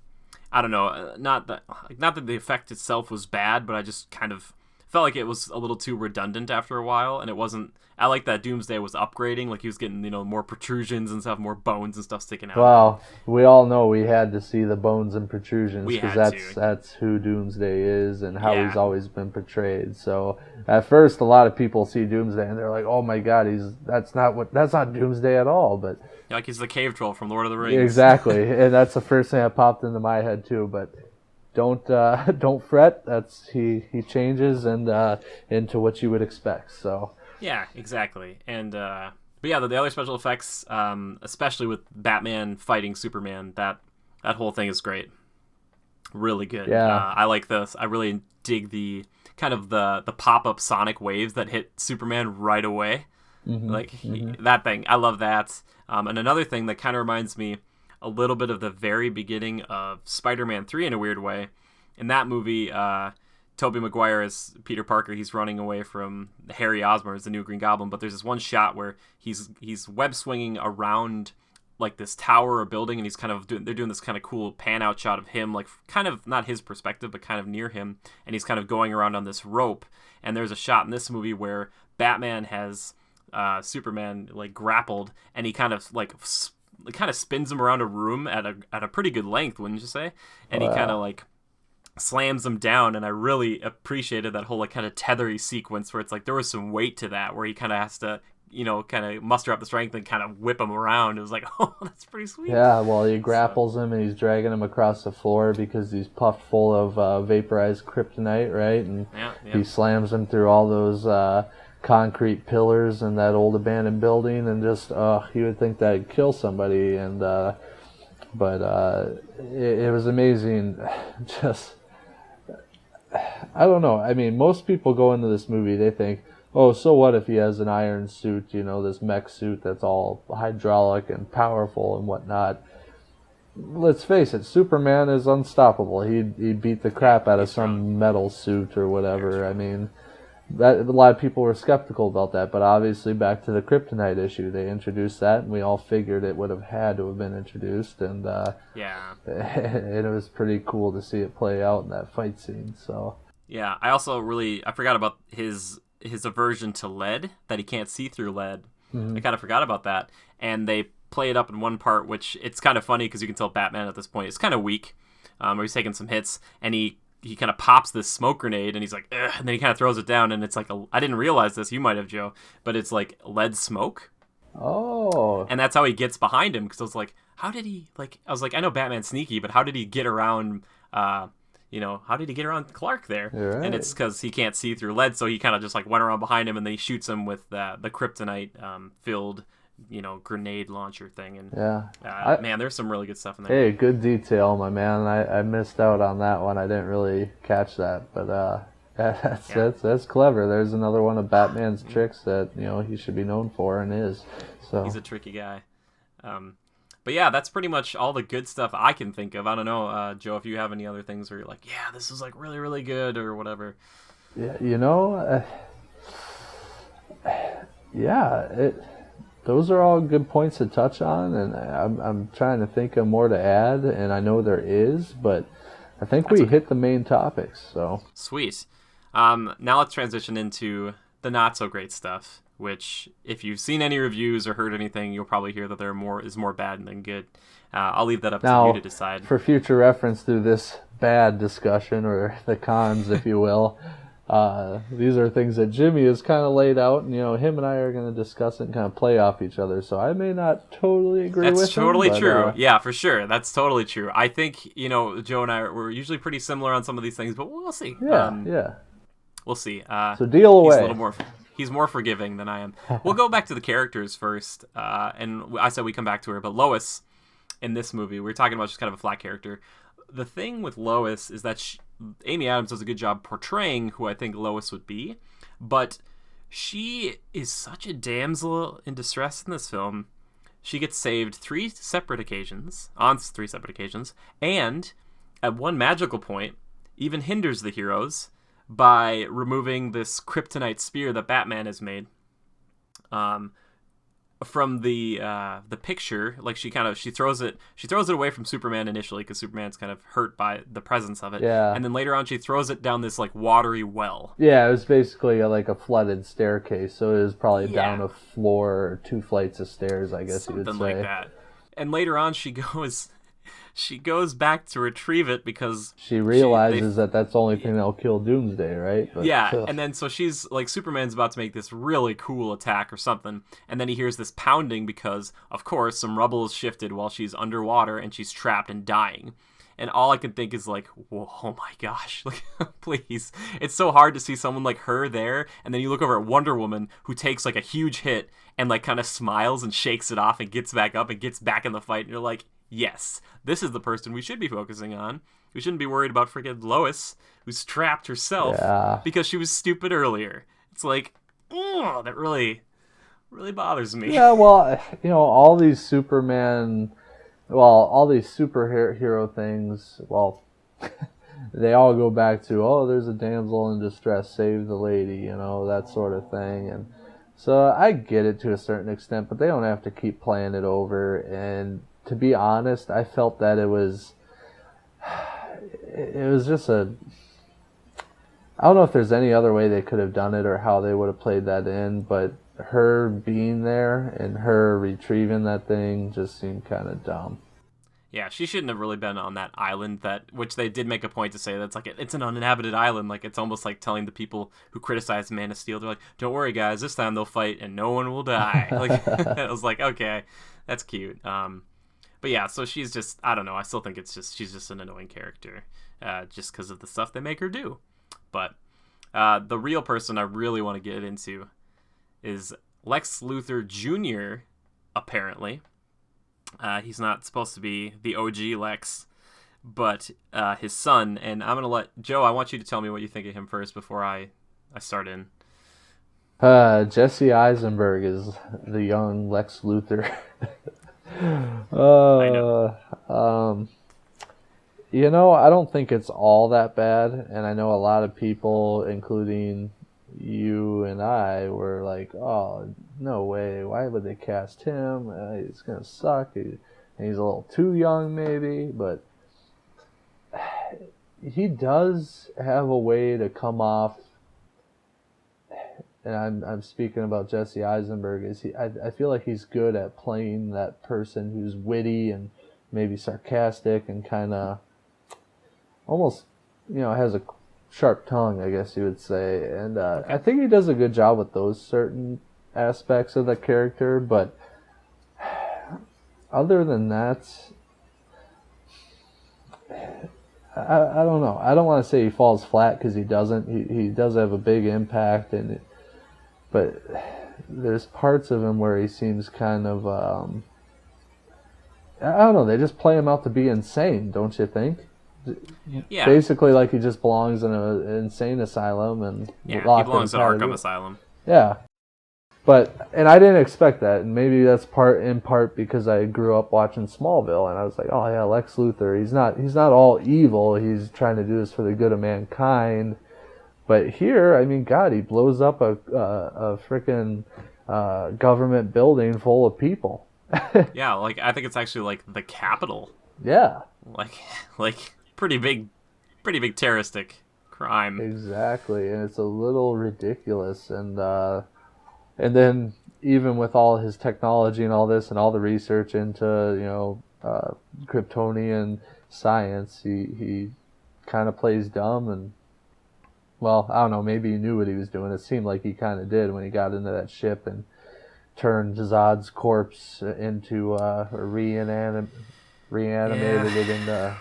I don't know, not that the effect itself was bad, but I just kind of felt like it was a little too redundant after a while, and it wasn't. I like that Doomsday was upgrading, like he was getting more protrusions and stuff, more bones and stuff sticking out. well, we all know we had to see the bones and protrusions We because had that's who Doomsday is and how Yeah. he's always been portrayed. So at first, a lot of people see Doomsday and they're like, "Oh my God, that's not Doomsday at all." But Like he's the cave troll from Lord of the Rings. exactly, and that's the first thing that popped into my head too. But don't fret. He changes and into what you would expect. So. Yeah, exactly. And but yeah, the other special effects, especially with Batman fighting Superman, that whole thing is great. Really good. Yeah. I like this. I really dig the kind of the pop-up sonic waves that hit Superman right away. That thing. I love that. And another thing that kind of reminds me a little bit of the very beginning of Spider-Man 3 in a weird way. In that movie, Tobey Maguire as Peter Parker, he's running away from Harry Osborn as the new Green Goblin, but there's this one shot where he's web swinging around like this tower or building, and he's kind of they're doing this kind of cool pan out shot of him, like kind of not his perspective, but kind of near him, and he's kind of going around on this rope. And there's a shot in this movie where Batman has Superman like grappled, and he kind of spins him around a room at a pretty good length, wouldn't you say? And he kind of like slams him down, and I really appreciated that whole like kind of tethery sequence where it's like there was some weight to that, where he kind of has to kind of muster up the strength and kind of whip him around. It was like, oh, that's pretty sweet. Yeah, well, he grapples him and he's dragging him across the floor because he's puffed full of vaporized kryptonite, right? And he slams him through all those concrete pillars in that old abandoned building, and just you would think that'd kill somebody, and but it was amazing. Just I don't know. I mean, most people go into this movie, they think, oh, so what if he has an iron suit, this mech suit that's all hydraulic and powerful and whatnot. Let's face it, Superman is unstoppable. He'd beat the crap out of some metal suit or whatever. I mean, that a lot of people were skeptical about that, but obviously back to the kryptonite issue, they introduced that, and we all figured it would have had to have been introduced, and and it was pretty cool to see it play out in that fight scene. So yeah, I forgot about his aversion to lead, that he can't see through lead. I kind of forgot about that, and they play it up in one part, which it's kind of funny because you can tell Batman at this point is kind of weak, where he's taking some hits, and he kind of pops this smoke grenade, and he's like, ugh, and then he kind of throws it down, and it's like, I didn't realize this, you might have, Joe, but it's like lead smoke. Oh. And that's how he gets behind him, because I was like, how did he, I know Batman's sneaky, but how did he get around, how did he get around Clark there? Right. And it's because he can't see through lead, so he kind of just like went around behind him, and then he shoots him with the kryptonite filled grenade launcher thing. And man, there's some really good stuff in there. Hey, good detail, my man. I missed out on that one. I didn't really catch that, but that's clever. There's another one of Batman's tricks that he should be known for, and is. So he's a tricky guy. But yeah, that's pretty much all the good stuff I can think of. I don't know, Joe, if you have any other things where you're like, yeah, this is like really, really good or whatever. Yeah, those are all good points to touch on, and I'm trying to think of more to add, and I know there is, but I think we hit the main topics. So sweet. Now let's transition into the not so great stuff, which if you've seen any reviews or heard anything, you'll probably hear that there is more bad than good. I'll leave that up to you to decide. For future reference through this bad discussion, or the cons, if you will, these are things that Jimmy has kind of laid out, and him and I are going to discuss it and kind of play off each other. So I may not totally agree with him. That's totally true. Yeah, for sure. That's totally true. I think Joe and we're usually pretty similar on some of these things, but we'll see. Yeah. We'll see. So deal away. He's a little more. He's more forgiving than I am. We'll go back to the characters first, and I said we come back to her, but Lois in this movie, we were talking about just kind of a flat character. the thing with Lois is that Amy Adams does a good job portraying who I think Lois would be, but she is such a damsel in distress in this film. She gets saved on three separate occasions, and at one magical point, even hinders the heroes by removing this kryptonite spear that Batman has made. From the picture, like she throws it away from Superman initially because Superman's kind of hurt by the presence of it. Yeah. And then later on she throws it down this like watery well. Yeah, it was basically like a flooded staircase, so it was probably Yeah. down a floor or 2 flights of stairs, I guess you would say. Something like that. And later on she goes back to retrieve it because She realizes that that's the only thing that'll kill Doomsday, right? But, yeah, and then so she's like, Superman's about to make this really cool attack or something, and then he hears this pounding because, of course, some rubble is shifted while she's underwater and she's trapped and dying. And all I can think is like, whoa, oh my gosh, like, please. It's so hard to see someone like her there, and then you look over at Wonder Woman, who takes like a huge hit and like kind of smiles and shakes it off and gets back up and gets back in the fight, and you're like, yes, this is the person we should be focusing on. We shouldn't be worried about freaking Lois, who's trapped herself because she was stupid earlier. It's like, oh, that really, really bothers me. Yeah, well, all these all these superhero things, they all go back to, oh, there's a damsel in distress, save the lady, that sort of thing. And so I get it to a certain extent, but they don't have to keep playing it over. And to be honest, I felt that it was just I don't know if there's any other way they could have done it or how they would have played that in, but her being there and her retrieving that thing just seemed kind of dumb. Yeah, she shouldn't have really been on that island, which they did make a point to say that's like, it's an uninhabited island. Like, it's almost like telling the people who criticize Man of Steel, they're like, don't worry guys, this time they'll fight and no one will die. Like, I was like, okay, that's cute. But yeah, so she's just, I don't know, I still think she's just an annoying character, just because of the stuff they make her do. But the real person I really want to get into is Lex Luthor Jr., apparently. He's not supposed to be the OG Lex, but his son. And I'm going to let Joe, I want you to tell me what you think of him first before I start in. Jesse Eisenberg is the young Lex Luthor. I know. I don't think it's all that bad, and I know a lot of people, including you and I, were like, oh, no way, why would they cast him? It's gonna suck. He's a little too young maybe, but he does have a way to come off, and I'm speaking about Jesse Eisenberg, I feel like he's good at playing that person who's witty and maybe sarcastic and kind of almost, has a sharp tongue, I guess you would say. And I think he does a good job with those certain aspects of the character, but other than that, I don't know. I don't want to say he falls flat because he doesn't. He does have a big impact, but there's parts of him where he seems kind of, I don't know, they just play him out to be insane, don't you think? Yeah. Basically like he just belongs in an insane asylum and he in belongs in Arkham Asylum. Yeah. And I didn't expect that, and maybe that's in part because I grew up watching Smallville, and I was like, oh yeah, Lex Luthor, he's not all evil, he's trying to do this for the good of mankind. But here, I mean, God, he blows up a freaking government building full of people. Yeah, like I think it's actually like the Capitol. Yeah. Like pretty big terroristic crime. Exactly, and it's a little ridiculous, and then even with all his technology and all this and all the research into Kryptonian science, he kind of plays dumb and. Well, I don't know, maybe he knew what he was doing. It seemed like he kind of did when he got into that ship and turned Zod's corpse into, or reanimated it into,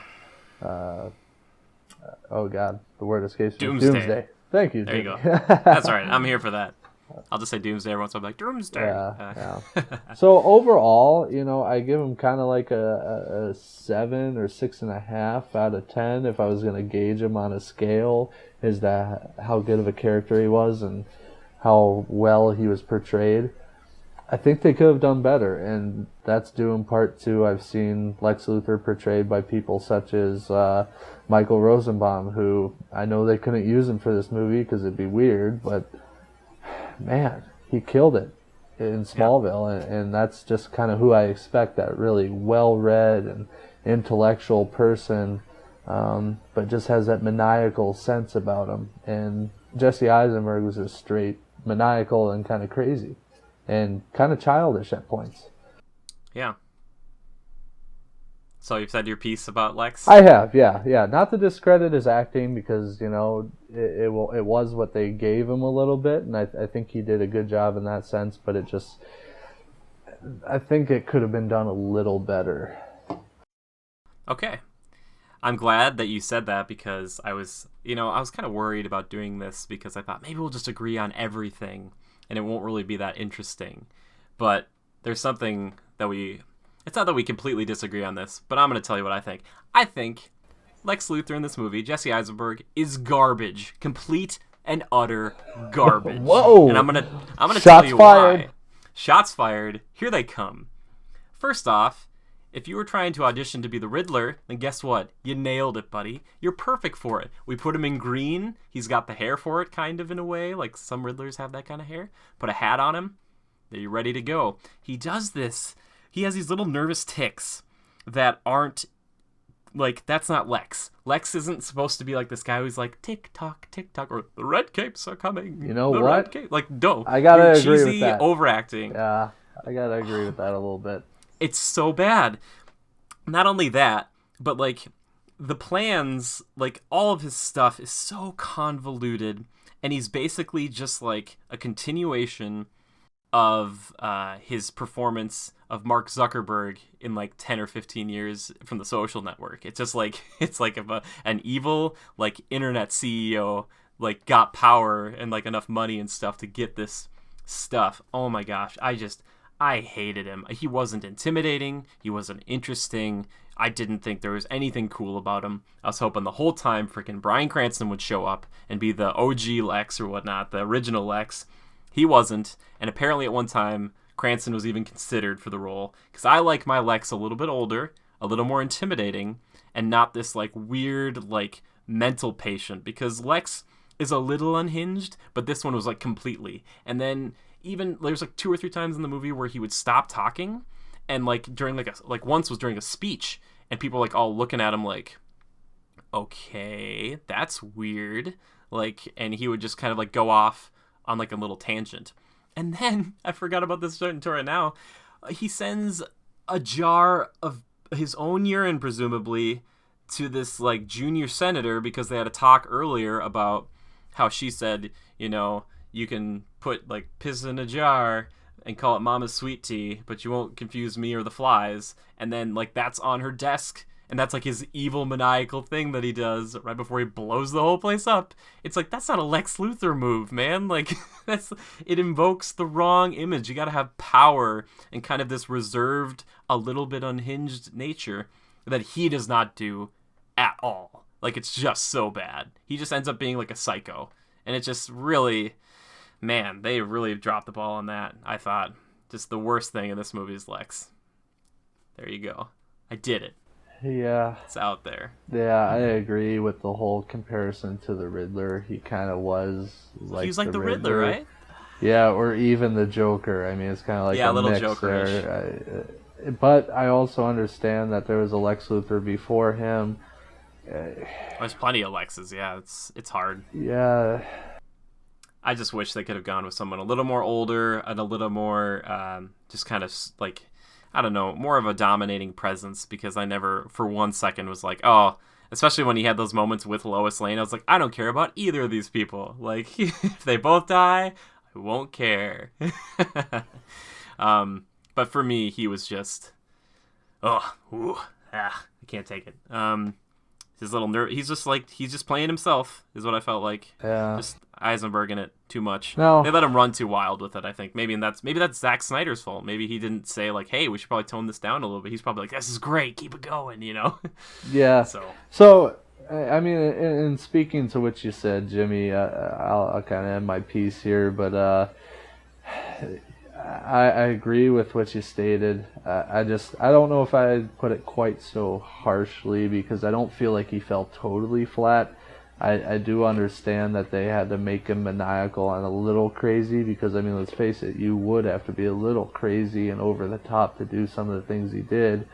oh God, the word escapes me. Doomsday. Thank you. There you go. That's all right. I'm here for that. I'll just say Doomsday every once in a while. Like Doomsday. Yeah. So overall, I give him kind of like a 7 or 6.5 out of 10 if I was gonna gauge him on a scale. Is that how good of a character he was and how well he was portrayed? I think they could have done better, and that's due in part to I've seen Lex Luthor portrayed by people such as Michael Rosenbaum, who I know they couldn't use him for this movie because it'd be weird, but man, he killed it in Smallville, and that's just kind of who I expect, that really well-read and intellectual person, but just has that maniacal sense about him. And Jesse Eisenberg was just straight maniacal and kind of crazy. And kind of childish at points. Yeah. So you've said your piece about Lex? I have, yeah. Not to discredit his acting because, it was what they gave him a little bit. And I think he did a good job in that sense. But I think it could have been done a little better. Okay. I'm glad that you said that because I was kind of worried about doing this because I thought maybe we'll just agree on everything. And it won't really be that interesting. But there's something that it's not that we completely disagree on this, but I'm going to tell you what I think. I think Lex Luthor in this movie, Jesse Eisenberg, is garbage. Complete and utter garbage. Whoa! And I'm going to tell you why. Shots fired. Here they come. First off, if you were trying to audition to be the Riddler, then guess what? You nailed it, buddy. You're perfect for it. We put him in green. He's got the hair for it, kind of, in a way. Like some Riddlers have that kind of hair. Put a hat on him. Then you're ready to go. He does this. He has these little nervous tics that aren't, like, that's not Lex. Lex isn't supposed to be like this guy who's like, tick-tock, tick-tock, or the red capes are coming. You know what? Like, no. I gotta agree cheesy with that. Overacting. Yeah, I gotta agree with that a little bit. It's so bad. Not only that, but like the plans, like all of his stuff is so convoluted, and he's basically just like a continuation of his performance of Mark Zuckerberg in like 10 or 15 years from The Social Network. It's just like an evil like internet CEO like got power and like enough money and stuff to get this stuff. Oh my gosh, I hated him. He wasn't intimidating. He wasn't interesting. I didn't think there was anything cool about him. I was hoping the whole time freaking Bryan Cranston would show up and be the OG Lex or whatnot, the original Lex. He wasn't. And apparently at one time, Cranston was even considered for the role. Because I like my Lex a little bit older, a little more intimidating, and not this like weird like mental patient. Because Lex is a little unhinged, but this one was like completely. And then even there's like 2 or 3 times in the movie where he would stop talking, and like during like once was during a speech, and people like all looking at him like, okay, that's weird, like, and he would just kind of like go off on like a little tangent. And then I forgot about this until right now. He sends a jar of his own urine, presumably, to this like junior senator because they had a talk earlier about how she said, you can put like piss in a jar and call it Mama's sweet tea, but you won't confuse me or the flies. And then like that's on her desk, and that's like his evil maniacal thing that he does right before he blows the whole place up. It's like, that's not a Lex Luthor move, man. Like it invokes the wrong image. You got to have power and kind of this reserved, a little bit unhinged nature that he does not do at all. Like it's just so bad. He just ends up being like a psycho, and it just really, man, they really dropped the ball on that. I thought just the worst thing in this movie is Lex. There you go. I did it. Yeah. It's out there. Yeah, I agree with the whole comparison to the Riddler. He kind of was like he was like the Riddler, right? Yeah, or even the Joker. I mean, it's kind of like a little mix Joker-ish. there. But I also understand that there was a Lex Luthor before him. There's plenty of Lexes. Yeah, it's hard. Yeah. I just wish they could have gone with someone a little more older and a little more just kind of like, I don't know, more of a dominating presence, because I never for 1 second was like, oh, especially when he had those moments with Lois Lane, I was like, I don't care about either of these people. Like, if they both die, I won't care. But for me, he was just, I can't take it. his little nerd. He's just playing himself, is what I felt like. Yeah. Just Eisenberg in it too much. No. They let him run too wild with it, I think. Maybe that's Zack Snyder's fault. Maybe he didn't say like, hey, we should probably tone this down a little bit. He's probably like, this is great, keep it going, you know? Yeah. So I mean, in speaking to what you said, Jimmy, I'll kind of end my piece here, but I agree with what you stated. I don't know if I'd put it quite so harshly, because I don't feel like he fell totally flat. I do understand that they had to make him maniacal and a little crazy, because, I mean, let's face it, you would have to be a little crazy and over the top to do some of the things he did,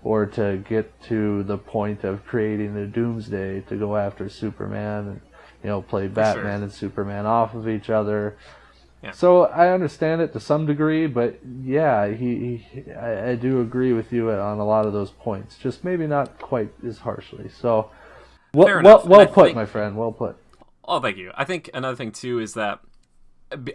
or to get to the point of creating a Doomsday to go after Superman and, you know, play Batman and Superman off of each other. Yeah. So I understand it to some degree, but yeah, I do agree with you on a lot of those points, just maybe not quite as harshly. So, well put, my friend, well put. Oh, thank you. I think another thing too is that,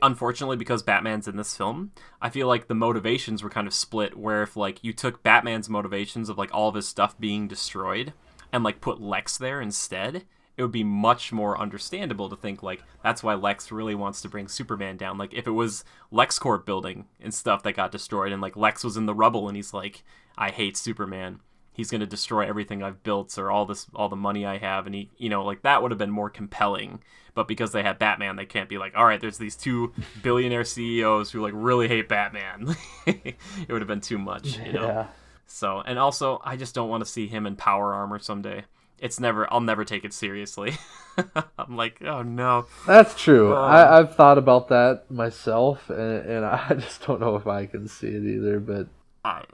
unfortunately, because Batman's in this film, I feel like the motivations were kind of split, where if like you took Batman's motivations of like all of his stuff being destroyed and like put Lex there instead, it would be much more understandable to think like that's why Lex really wants to bring Superman down. Like if it was LexCorp building and stuff that got destroyed and like Lex was in the rubble and he's like, I hate Superman, he's going to destroy everything I've built or all the money I have, and he, you know, like that would have been more compelling. But because they had Batman, they can't be like, all right, there's these two billionaire CEOs who like really hate Batman. It would have been too much, you know. Yeah. So, and also I just don't want to see him in power armor someday. I'll never take it seriously. I'm like, oh no. That's true. I've thought about that myself, and I just don't know if I can see it either, but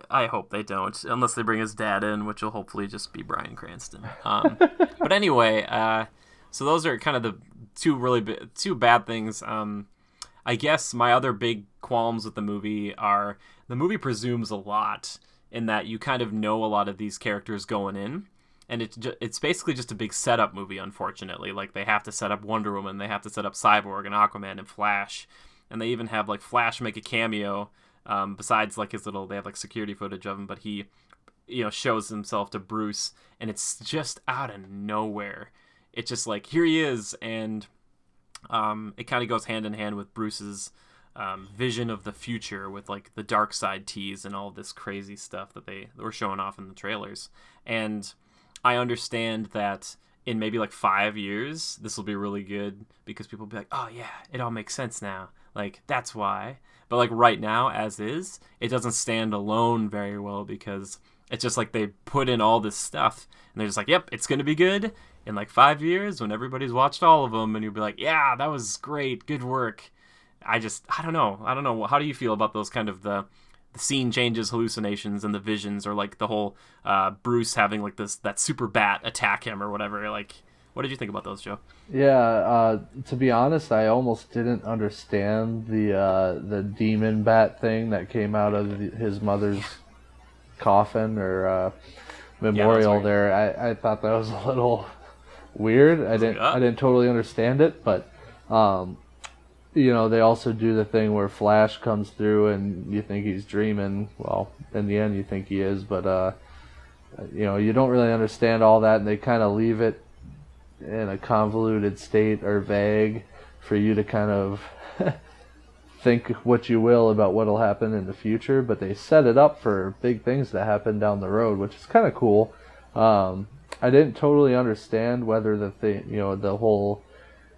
I hope they don't, unless they bring his dad in, which will hopefully just be Bryan Cranston. But anyway, so those are kind of the two bad things. I guess my other big qualms with the movie are the movie presumes a lot in that you kind of know a lot of these characters going in. And it's basically just a big setup movie, unfortunately. Like, they have to set up Wonder Woman, they have to set up Cyborg and Aquaman and Flash. And they even have, like, Flash make a cameo, besides, like, they have, like, security footage of him, but he, you know, shows himself to Bruce, and it's just out of nowhere. It's just like, here he is, and it kind of goes hand in hand with Bruce's vision of the future with, like, the dark side tease and all this crazy stuff that they were showing off in the trailers. And I understand that in maybe like 5 years, this will be really good because people will be like, oh yeah, it all makes sense now. Like, that's why. But like right now, as is, it doesn't stand alone very well because it's just like they put in all this stuff and they're just like, yep, it's going to be good in like 5 years when everybody's watched all of them. And you'll be like, yeah, that was great. Good work. I don't know. How do you feel about those kind of the scene changes, hallucinations, and the visions, or like the whole Bruce having like that super bat attack him or whatever? Like, what did you think about those, Joe? Yeah, to be honest, I almost didn't understand the demon bat thing that came out of his mother's coffin or memorial there. I thought that was a little weird. I didn't totally understand it, but you know, they also do the thing where Flash comes through and you think he's dreaming. Well, in the end you think he is, but you know, you don't really understand all that, and they kind of leave it in a convoluted state or vague for you to kind of think what you will about what'll happen in the future, but they set it up for big things to happen down the road, which is kind of cool. I didn't totally understand whether the whole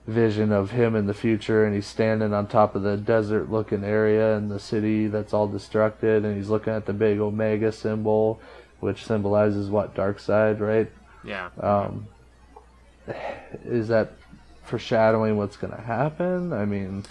vision of him in the future, and he's standing on top of the desert looking area in the city that's all destructed, and he's looking at the big Omega symbol, which symbolizes what? Darkseid, right? Yeah. Is that foreshadowing what's going to happen? I mean,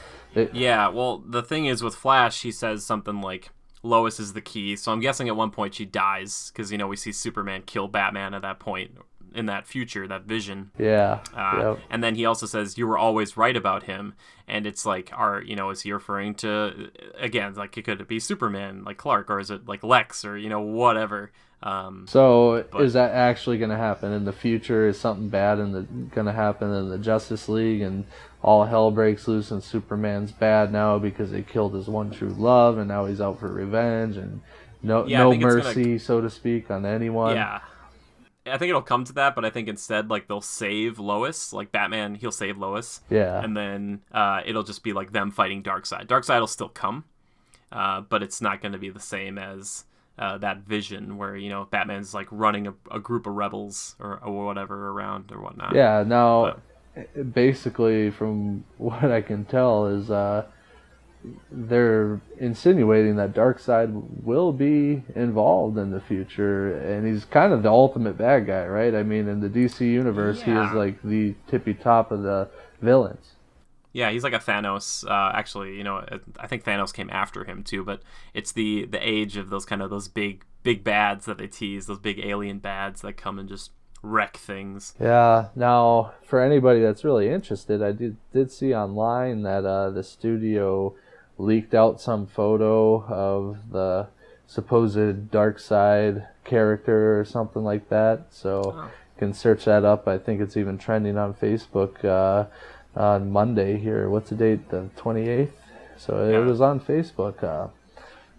yeah, well, the thing is with Flash, he says something like Lois is the key, so I'm guessing at one point she dies, because, you know, we see Superman kill Batman at that point in that future, that vision. Yeah. Yep. And then he also says, you were always right about him. And it's like, is he referring to, again, like, could it be Superman, like Clark, or is it like Lex, or, you know, whatever. Is that actually going to happen in the future? Is something bad going to happen in the Justice League, and all hell breaks loose and Superman's bad now because they killed his one true love, and now he's out for revenge, and no mercy, so to speak, on anyone? Yeah. I think it'll come to that, but I think instead, like, they'll save Lois. Like, Batman, he'll save Lois. Yeah. And then it'll just be, like, them fighting Darkseid. Darkseid will still come, but it's not going to be the same as that Vision where, you know, Batman's, like, running a group of rebels or whatever around or whatnot. Yeah, now, basically, from what I can tell is they're insinuating that Darkseid will be involved in the future, and he's kind of the ultimate bad guy, right? I mean, in the DC universe, he is like the tippy top of the villains. Yeah, he's like a Thanos. Actually, you know, I think Thanos came after him too, but it's the age of those big bads that they tease, those big alien bads that come and just wreck things. Yeah. Now, for anybody that's really interested, I did see online that the studio leaked out some photo of the supposed Darkseid character or something like that. So you can search that up. I think it's even trending on Facebook on Monday here. What's the date? The 28th? So it was on Facebook.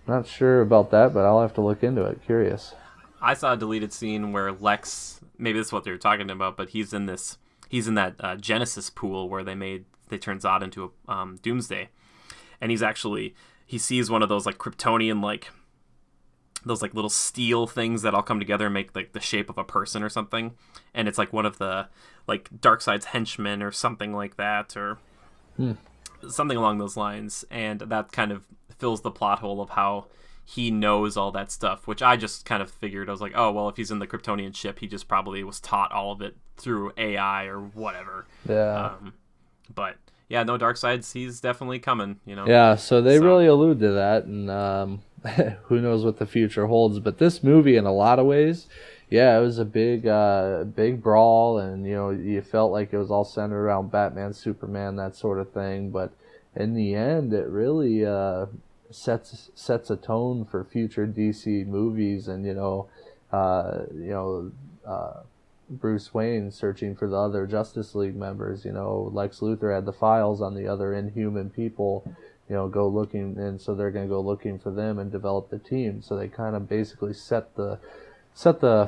Not sure about that, but I'll have to look into it. Curious. I saw a deleted scene where Lex, maybe this is what they were talking about, but he's in that Genesis pool where they turned Zod into a Doomsday. And he sees one of those like Kryptonian, like those like little steel things that all come together and make like the shape of a person or something. And it's like one of the like Darkseid's henchmen or something like that, or something along those lines. And that kind of fills the plot hole of how he knows all that stuff, which I just kind of figured. I was like, oh, well, if he's in the Kryptonian ship, he just probably was taught all of it through AI or whatever. Yeah. But yeah, no, Darkseid's, he's definitely coming, you know. Yeah, so they really allude to that, and who knows what the future holds. But this movie, in a lot of ways, yeah, it was a big brawl, and, you know, you felt like it was all centered around Batman, Superman, that sort of thing. But in the end, it really sets a tone for future DC movies, and, Bruce Wayne searching for the other Justice League members. You know, Lex Luthor had the files on the other Inhuman people, you know, go looking, and so they're going to go looking for them and develop the team. So they kind of basically set the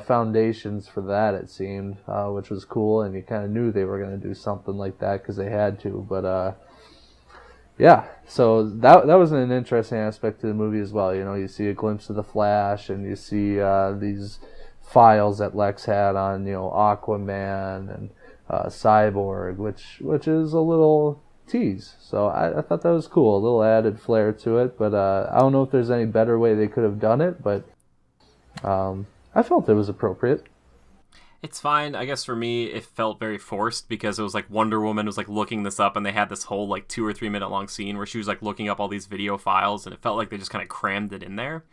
foundations for that, it seemed, which was cool, and you kind of knew they were going to do something like that because they had to. But yeah, so that was an interesting aspect to the movie as well. You know, you see a glimpse of the Flash, and you see these files that Lex had on, you know, Aquaman and Cyborg, which is a little tease. So I thought that was cool, a little added flair to it. But I don't know if there's any better way they could have done it, but I felt it was appropriate. It's fine. I guess for me, it felt very forced because it was like Wonder Woman was like looking this up, and they had this whole like 2 or 3 minute long scene where she was like looking up all these video files, and it felt like they just kind of crammed it in there.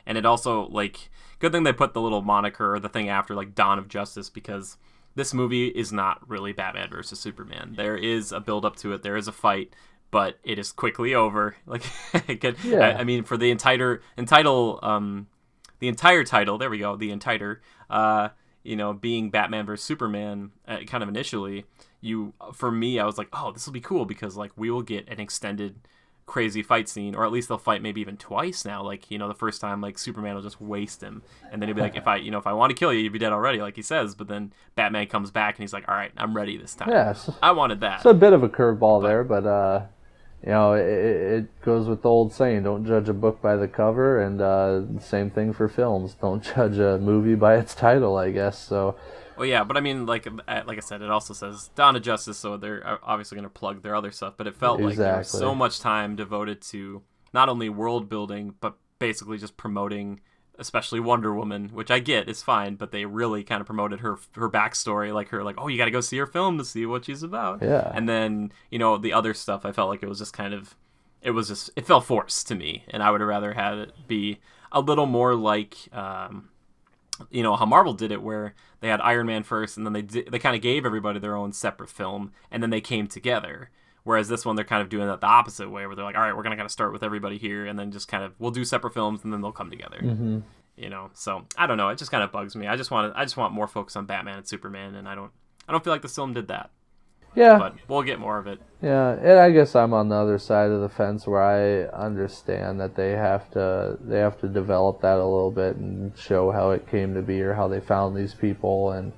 And it also, like, good thing they put the little moniker or the thing after, like, Dawn of Justice, because this movie is not really Batman versus Superman. There is a build up to it. There is a fight, but it is quickly over. Like, I mean, for the entire title, there we go, the entire, you know, being Batman versus Superman, kind of initially, for me, I was like, oh, this will be cool because, like, we will get an extended crazy fight scene, or at least they'll fight maybe even twice now. Like, you know, the first time, like, Superman will just waste him, and then he'll be like, if I want to kill you, you'd be dead already, like he says. But then Batman comes back and he's like, all right, I'm ready this time. Yeah, I wanted that. It's a bit of a curveball there, but you know, it goes with the old saying, don't judge a book by the cover, and same thing for films, don't judge a movie by its title, I guess. So well, yeah, but I mean, like I said, it also says Dawn of Justice, so they're obviously going to plug their other stuff, but it felt like there was so much time devoted to not only world building, but basically just promoting, especially Wonder Woman, which I get is fine, but they really kind of promoted her backstory, like oh, you got to go see her film to see what she's about. Yeah. And then, you know, the other stuff, I felt like it was just kind of, it felt forced to me, and I would have rather had it be a little more like, you know, how Marvel did it, where they had Iron Man first, and then they kind of gave everybody their own separate film, and then they came together. Whereas this one, they're kind of doing that the opposite way, where they're like, all right, we're going to kind of start with everybody here, and then just kind of, we'll do separate films, and then they'll come together. Mm-hmm. You know, so I don't know. It just kind of bugs me. I just want more focus on Batman and Superman, and I don't feel like this film did that. Yeah. But we'll get more of it. Yeah, and I guess I'm on the other side of the fence where I understand that they have to develop that a little bit and show how it came to be or how they found these people, and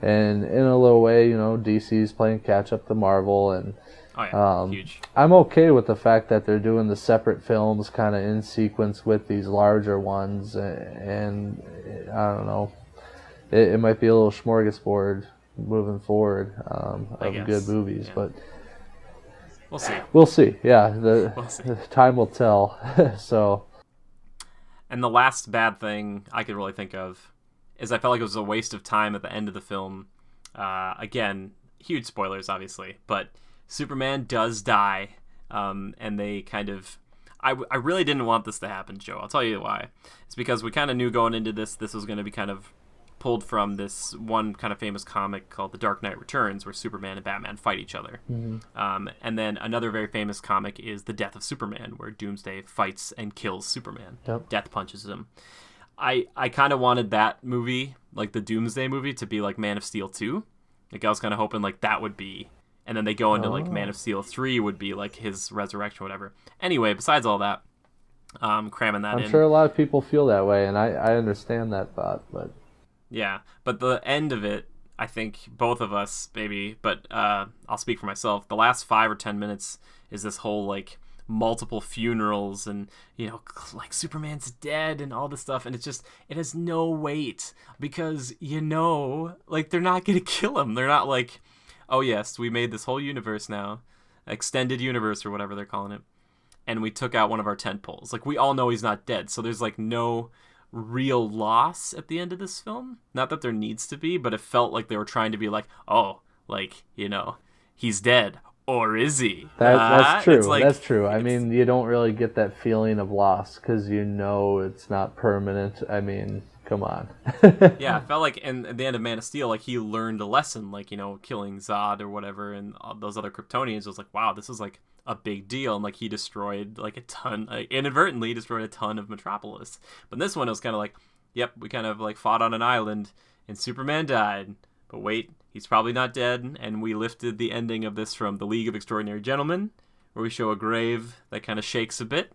in a little way, DC's playing catch up to Marvel, and Oh yeah, huge. I'm okay with the fact that they're doing the separate films kind of in sequence with these larger ones, and I don't know, it might be a little smorgasbord moving forward of good movies, but we'll see. We'll see. Yeah, We'll see. the time will tell. So, and the last bad thing I could really think of is I felt like it was a waste of time at the end of the film. Again, huge spoilers, obviously, but Superman does die, and they kind of... I really didn't want this to happen, Joe. I'll tell you why. It's because we kind of knew going into this was going to be kind of pulled from this one kind of famous comic called The Dark Knight Returns, where Superman and Batman fight each other. Mm-hmm. And then another very famous comic is The Death of Superman, where Doomsday fights and kills Superman. Yep. Death punches him. I kind of wanted that movie, like the Doomsday movie, to be like Man of Steel 2. Like I was kind of hoping like that would be... And then they go into like Man of Steel 3 would be like his resurrection or whatever. Anyway, besides all that, cramming that in. I'm sure a lot of people feel that way, and I understand that thought, but... Yeah, but the end of it, I think both of us, maybe, but I'll speak for myself. The last 5 or 10 minutes is this whole like multiple funerals and like Superman's dead and all this stuff, and it has no weight because like they're not gonna kill him. They're not like, oh yes, we made this whole universe now, extended universe or whatever they're calling it, and we took out one of our tent poles. Like we all know he's not dead, so there's like no real loss at the end of this film. Not that there needs to be, but it felt like they were trying to be like, oh, like, he's dead. Or is he? That's true. Like, that's true. I mean, you don't really get that feeling of loss because it's not permanent. I mean, come on. Yeah, it felt like at the end of Man of Steel, like he learned a lesson, like, killing Zod or whatever and all those other Kryptonians. Was like, wow, this is like a big deal, and like he destroyed like inadvertently destroyed a ton of Metropolis. But in this one, it was kind of like, yep, we kind of like fought on an island and Superman died, but wait, he's probably not dead. And we lifted the ending of this from The League of Extraordinary Gentlemen, where we show a grave that kind of shakes a bit.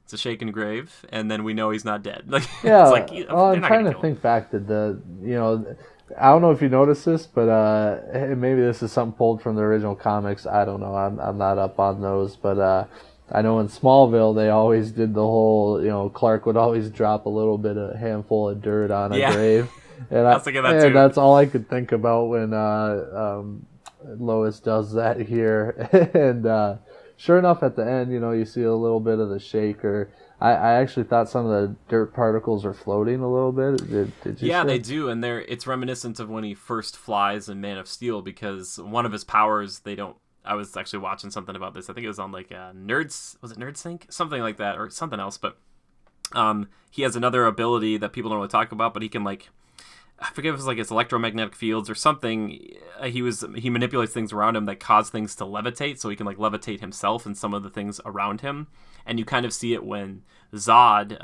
It's a shaken grave, and then we know he's not dead. Like, yeah, it's like, I'm trying to think back to I don't know if you noticed this, but maybe this is something pulled from the original comics. I don't know. I'm not up on those, but I know in Smallville they always did the whole, Clark would always drop a handful of dirt on a grave. And I was thinking that too. That's all I could think about when Lois does that here. And sure enough, at the end, you see a little bit of the shaker. I actually thought some of the dirt particles are floating a little bit. Did you? Yeah, see? they do, and it's reminiscent of when he first flies in Man of Steel, because one of his powers, I was actually watching something about this. I think it was on like NerdSync? Something like that, or something else, but he has another ability that people don't really talk about, but he can like, I forget if it was like his electromagnetic fields or something. He manipulates things around him that cause things to levitate, so he can like levitate himself and some of the things around him. And you kind of see it when Zod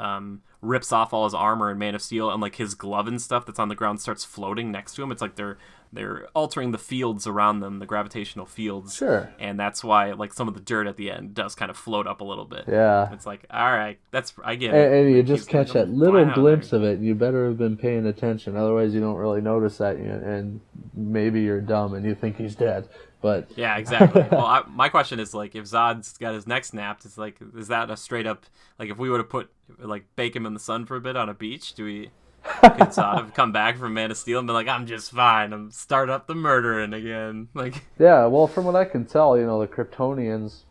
rips off all his armor in Man of Steel, and like his glove and stuff that's on the ground starts floating next to him. It's like they're altering the fields around them, the gravitational fields. Sure. And that's why like some of the dirt at the end does kind of float up a little bit. Yeah. It's like, all right, I get it. And you just catch that little glimpse there. of it, and you better have been paying attention. Otherwise, you don't really notice that, and maybe you're dumb and you think he's dead. But yeah, exactly. Well, my question is like, if Zod's got his neck snapped, it's like, is that a straight up, like, if we would have bake him in the sun for a bit on a beach, could Zod have come back from Man of Steel and been like, I'm just fine, I'm start up the murdering again, like? Yeah, well, from what I can tell, the Kryptonians,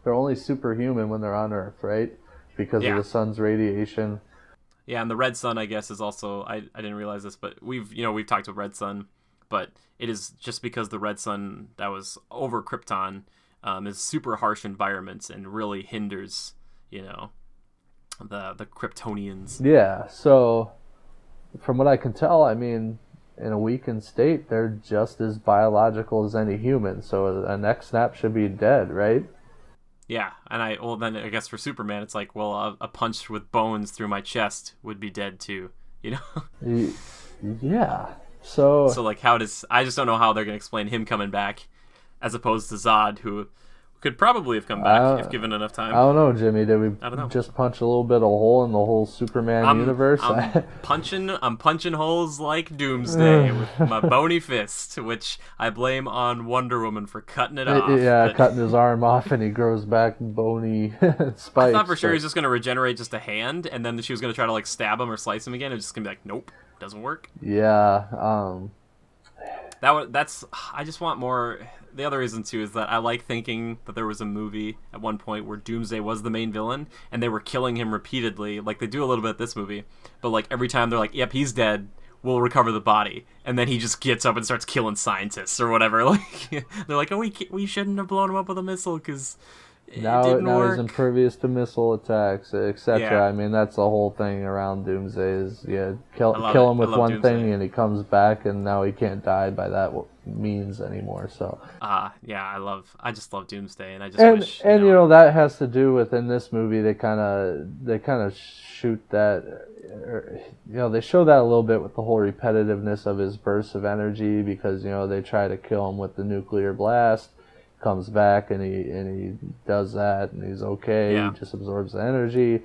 they're only superhuman when they're on Earth, right? Because of the sun's radiation. Yeah, and the Red Sun, I guess, is also, I didn't realize this, but we've talked about Red Sun, but it is just because the Red Sun that was over Krypton is super harsh environments and really hinders, the Kryptonians. Yeah, so from what I can tell, I mean, in a weakened state, they're just as biological as any human. So a neck snap should be dead, right? Yeah, and then I guess for Superman, it's like, well, a punch with bones through my chest would be dead too, Yeah. So So like, I just don't know how they're gonna explain him coming back, as opposed to Zod, who could probably have come back if given enough I time. don't know, Jimmy. Did we I don't know. just punch a little bit of hole in the whole Superman universe? I'm punching holes like Doomsday with my bony fist, which I blame on Wonder Woman for cutting it off. Yeah, But cutting his arm off and he grows back bony spikes. I thought for sure he was just gonna regenerate just a hand, and then she was gonna try to like stab him or slice him again. It was just gonna be like, nope, doesn't work. Yeah. That's I just want more. The other reason too is that I like thinking that there was a movie at one point where Doomsday was the main villain and they were killing him repeatedly, like they do a little bit this movie, but like every time they're like, yep, he's dead, we'll recover the body, and then he just gets up and starts killing scientists or whatever. Like they're like, oh, we shouldn't have blown him up with a missile because Now he's impervious to missile attacks, etc. Yeah. I mean, that's the whole thing around Doomsday is kill him with one Doomsday. thing and he comes back and now he can't die by that means anymore. So yeah, I just love Doomsday, and I just wish and you know that has to do with in this movie they kind of shoot that. You know, they show that a little bit with the whole repetitiveness of his bursts of energy because, you know, they try to kill him with the nuclear blast, comes back and he does that and he's okay. Yeah. He just absorbs the energy.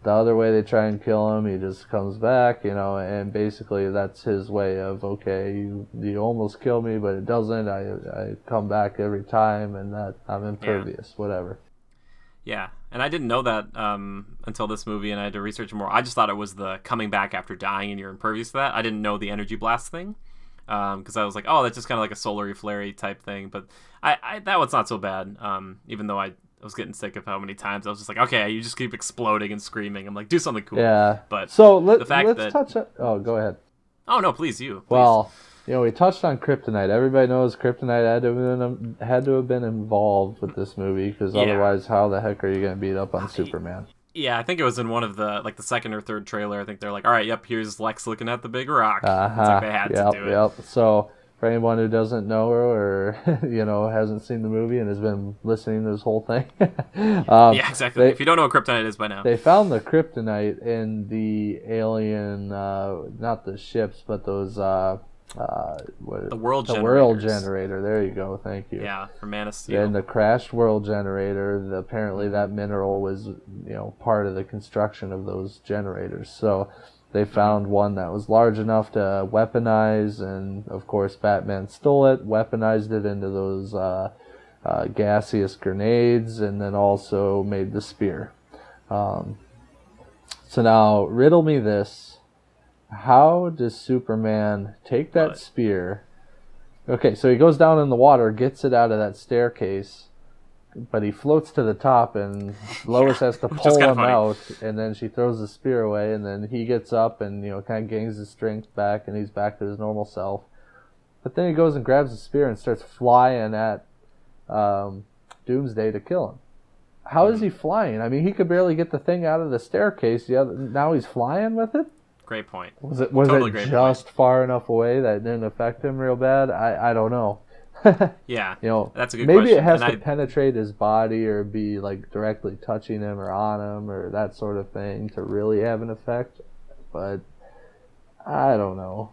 The other way they try and kill him, he just comes back, you know, and basically that's his way of, okay, you almost kill me, but it doesn't. I come back every time and that I'm impervious, whatever. Yeah, and I didn't know that until this movie, and I had to research more. I just thought it was the coming back after dying and you're impervious to that. I didn't know the energy blast thing, because I was like, oh, that's just kind of like a solary flary type thing. But I that one's not so bad, even though I was getting sick of how many times I was just like, okay, you just keep exploding and screaming. I'm like, do something cool. Yeah. But so the fact let's touch on... Oh, go ahead. Oh, no, please. Well, you know, we touched on Kryptonite. Everybody knows Kryptonite had to have been involved with this movie because otherwise, how the heck are you going to beat up on Superman? Yeah, I think it was in one of the second or third trailer. I think they're like, all right, yep, here's Lex looking at the big rock. It's like they had to do it. Yep. So for anyone who doesn't know or you know hasn't seen the movie and has been listening to this whole thing, yeah, exactly. If you don't know what Kryptonite is by now, they found the Kryptonite in the alien, not the ships, but those. The world generator. There you go. Thank you. Yeah, from Man of Steel. And the crashed world generator. Apparently, that mineral was, you know, part of the construction of those generators. So they found one that was large enough to weaponize, and of course, Batman stole it, weaponized it into those gaseous grenades, and then also made the spear. So now, riddle me this. How does Superman take that spear? Okay, so he goes down in the water, gets it out of that staircase, but he floats to the top, and Lois has to pull him out, and then she throws the spear away, and then he gets up and, you know, kind of gains his strength back, and he's back to his normal self. But then he goes and grabs the spear and starts flying at Doomsday to kill him. How is he flying? I mean, he could barely get the thing out of the staircase. Now he's flying with it? Great point. Was it just far enough away that it didn't affect him real bad? I don't know. Yeah, you know, that's a good question. Maybe it has to penetrate his body or be like directly touching him or on him or that sort of thing to really have an effect. But I don't know.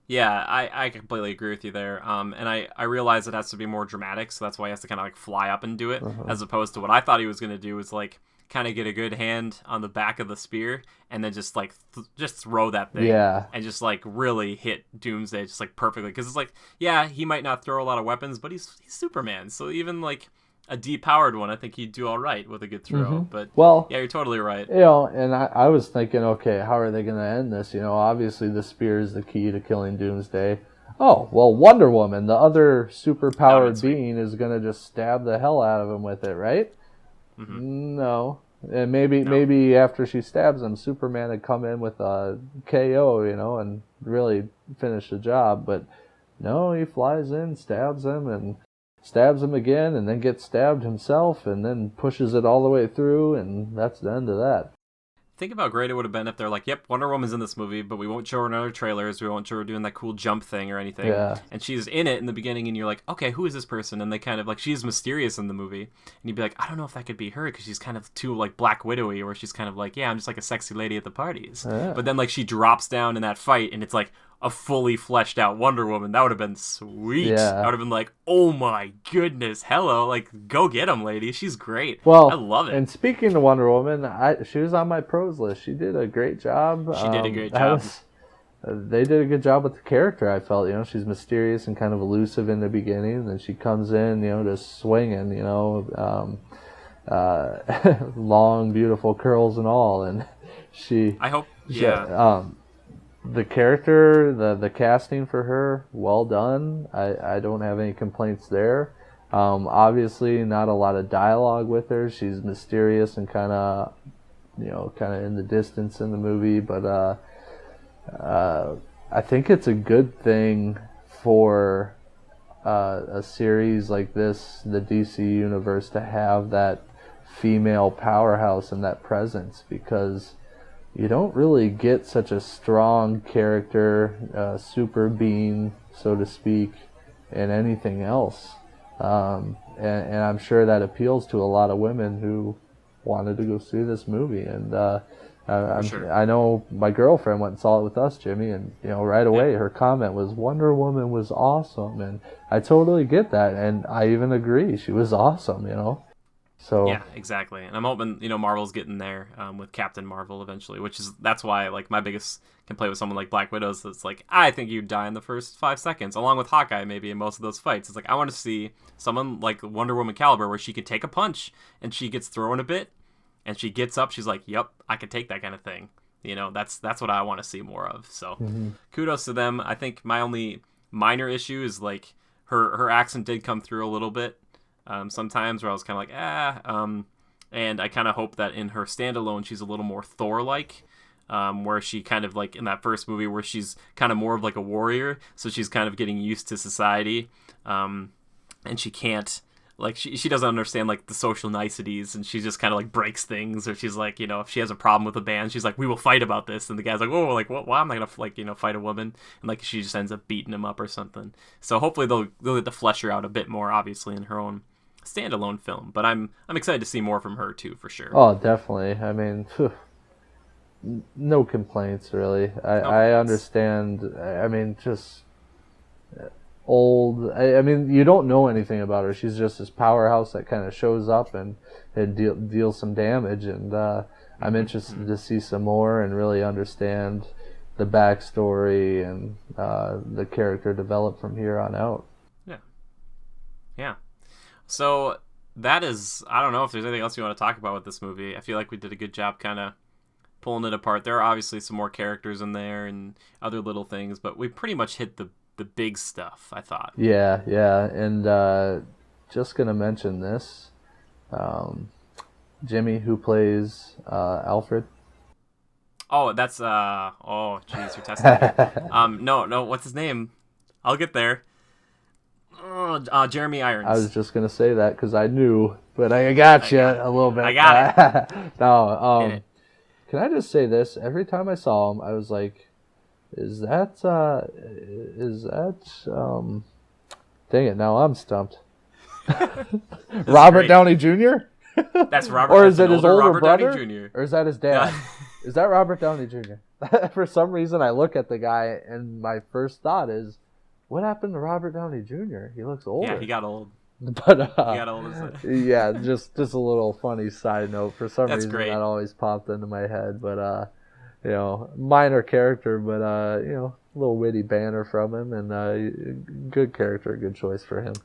Yeah, I completely agree with you there. And I realize it has to be more dramatic, so that's why he has to kind of like fly up and do it, as opposed to what I thought he was going to do was like kind of get a good hand on the back of the spear and then just like just throw that thing and just like really hit Doomsday just like perfectly, because it's like, yeah, he might not throw a lot of weapons, but he's Superman, so even like a depowered one, I think he'd do all right with a good throw. But yeah, you're totally right. You know, and I was thinking, okay, how are they going to end this? You know, obviously the spear is the key to killing Doomsday. Oh, well, Wonder Woman, the other superpowered being, is going to just stab the hell out of him with it, right? No. And maybe after she stabs him, Superman had come in with a KO, you know, and really finish the job. But no, he flies in, stabs him, and stabs him again, and then gets stabbed himself, and then pushes it all the way through, and that's the end of that. Think about how great it would have been if they're like, yep, Wonder Woman's in this movie, but we won't show her in other trailers, we won't show her doing that cool jump thing or anything. Yeah. And she's in it in the beginning, and you're like, okay, who is this person? And they kind of, like, she's mysterious in the movie. And you'd be like, I don't know if that could be her, because she's kind of too, like, Black Widowy, where she's kind of like, yeah, I'm just like a sexy lady at the parties. Yeah. But then, like, she drops down in that fight, and it's like, a fully fleshed out Wonder Woman. That would have been sweet. Yeah. I would have been like, oh my goodness, hello, like go get him, lady. She's great. Well, I love it. And speaking of Wonder Woman, she was on my pros list. She did a great job. She did a great job. They did a good job with the character, I felt. She's mysterious and kind of elusive in the beginning, and then she comes in, just swinging, long, beautiful curls and all, and I hope, yeah. The character, the casting for her, well done. I don't have any complaints there. Obviously, not a lot of dialogue with her. She's mysterious and kind of in the distance in the movie, but I think it's a good thing for a series like this, the DC Universe, to have that female powerhouse and that presence, because you don't really get such a strong character, super being, so to speak, in anything else. And I'm sure that appeals to a lot of women who wanted to go see this movie. And Sure. I know my girlfriend went and saw it with us, Jimmy, and right away her comment was Wonder Woman was awesome, and I totally get that, and I even agree she was awesome. So yeah, exactly. And I'm hoping Marvel's getting there with Captain Marvel eventually, that's why like my biggest complaint with someone like Black Widow is it's like I think you'd die in the first 5 seconds, along with Hawkeye maybe in most of those fights. It's like I want to see someone like Wonder Woman caliber where she could take a punch and she gets thrown a bit and she gets up, she's like, yep, I could take that kind of thing. That's what I want to see more of. So kudos to them. I think my only minor issue is like her accent did come through a little bit sometimes, where I was kind of like, and I kind of hope that in her standalone she's a little more Thor-like, where she kind of like in that first movie where she's kind of more of like a warrior, so she's kind of getting used to society, and she can't, like she doesn't understand like the social niceties, and she just kind of like breaks things, or she's like, if she has a problem with a band, she's like, we will fight about this, and the guy's like, whoa, like what? Why am I gonna like fight a woman? And like she just ends up beating him up or something. So hopefully they'll get to flesh her out a bit more, obviously in her own standalone film. But I'm excited to see more from her too, for sure. Oh, definitely. I mean, no complaints really. I understand. I mean, just old. I mean, you don't know anything about her. She's just this powerhouse that kind of shows up and deals some damage. And I'm interested to see some more and really understand the backstory and the character develop from here on out. Yeah. So that is, I don't know if there's anything else you want to talk about with this movie. I feel like we did a good job kind of pulling it apart. There are obviously some more characters in there and other little things, but we pretty much hit the big stuff, I thought. Yeah. And just going to mention this. Jimmy, who plays Alfred. Oh, that's, oh, jeez, you're testing me. No, what's his name? I'll get there. Jeremy Irons. I was just going to say that because I knew, but I got you a little bit. I got it. No, can I just say this? Every time I saw him, I was like, is that, dang it, now I'm stumped. Robert Downey Jr.? That's Robert. Or is it his older Robert brother? Downey Jr. Or is that his dad? Is that Robert Downey Jr.? For some reason, I look at the guy, and my first thought is, what happened to Robert Downey Jr.? He looks older. Yeah, he got old. But he got old. Yeah, just a little funny side note. For some reason, great. that always popped into my head. But minor character, but a little witty banner from him, and good character, good choice for him.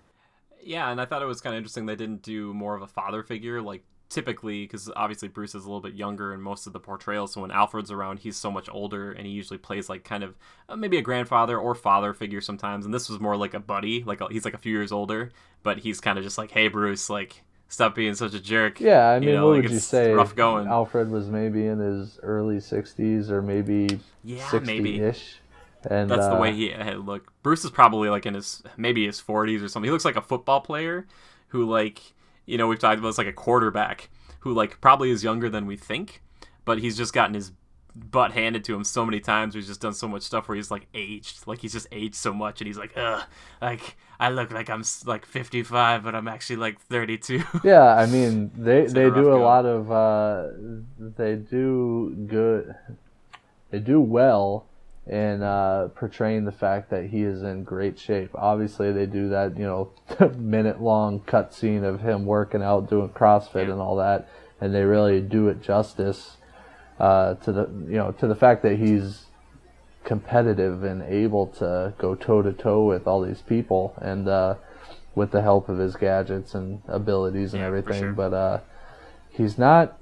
Yeah, and I thought it was kind of interesting they didn't do more of a father figure, like typically, because obviously Bruce is a little bit younger in most of the portrayals, so when Alfred's around, he's so much older, and he usually plays like kind of maybe a grandfather or father figure sometimes, and this was more like a buddy, like he's like a few years older, but he's kind of just like, hey Bruce, like stop being such a jerk. Yeah, I mean, what like, would you say? Rough going. Alfred was maybe in his early 60s or maybe 60-ish. Maybe. And that's the way he looked. Bruce is probably like in his 40s or something. He looks like a football player who, like, we've talked about, it's like a quarterback who like probably is younger than we think, but he's just gotten his butt handed to him so many times. He's just done so much stuff where he's like aged, like he's just aged so much, and he's like, like I look like I'm like 55, but I'm actually like 32. Yeah, I mean they do a lot of they do well in portraying the fact that he is in great shape. Obviously, they do that, minute-long cutscene of him working out, doing CrossFit and all that, and they really do it justice to the fact that he's competitive and able to go toe-to-toe with all these people, and with the help of his gadgets and abilities and everything. Sure. But he's not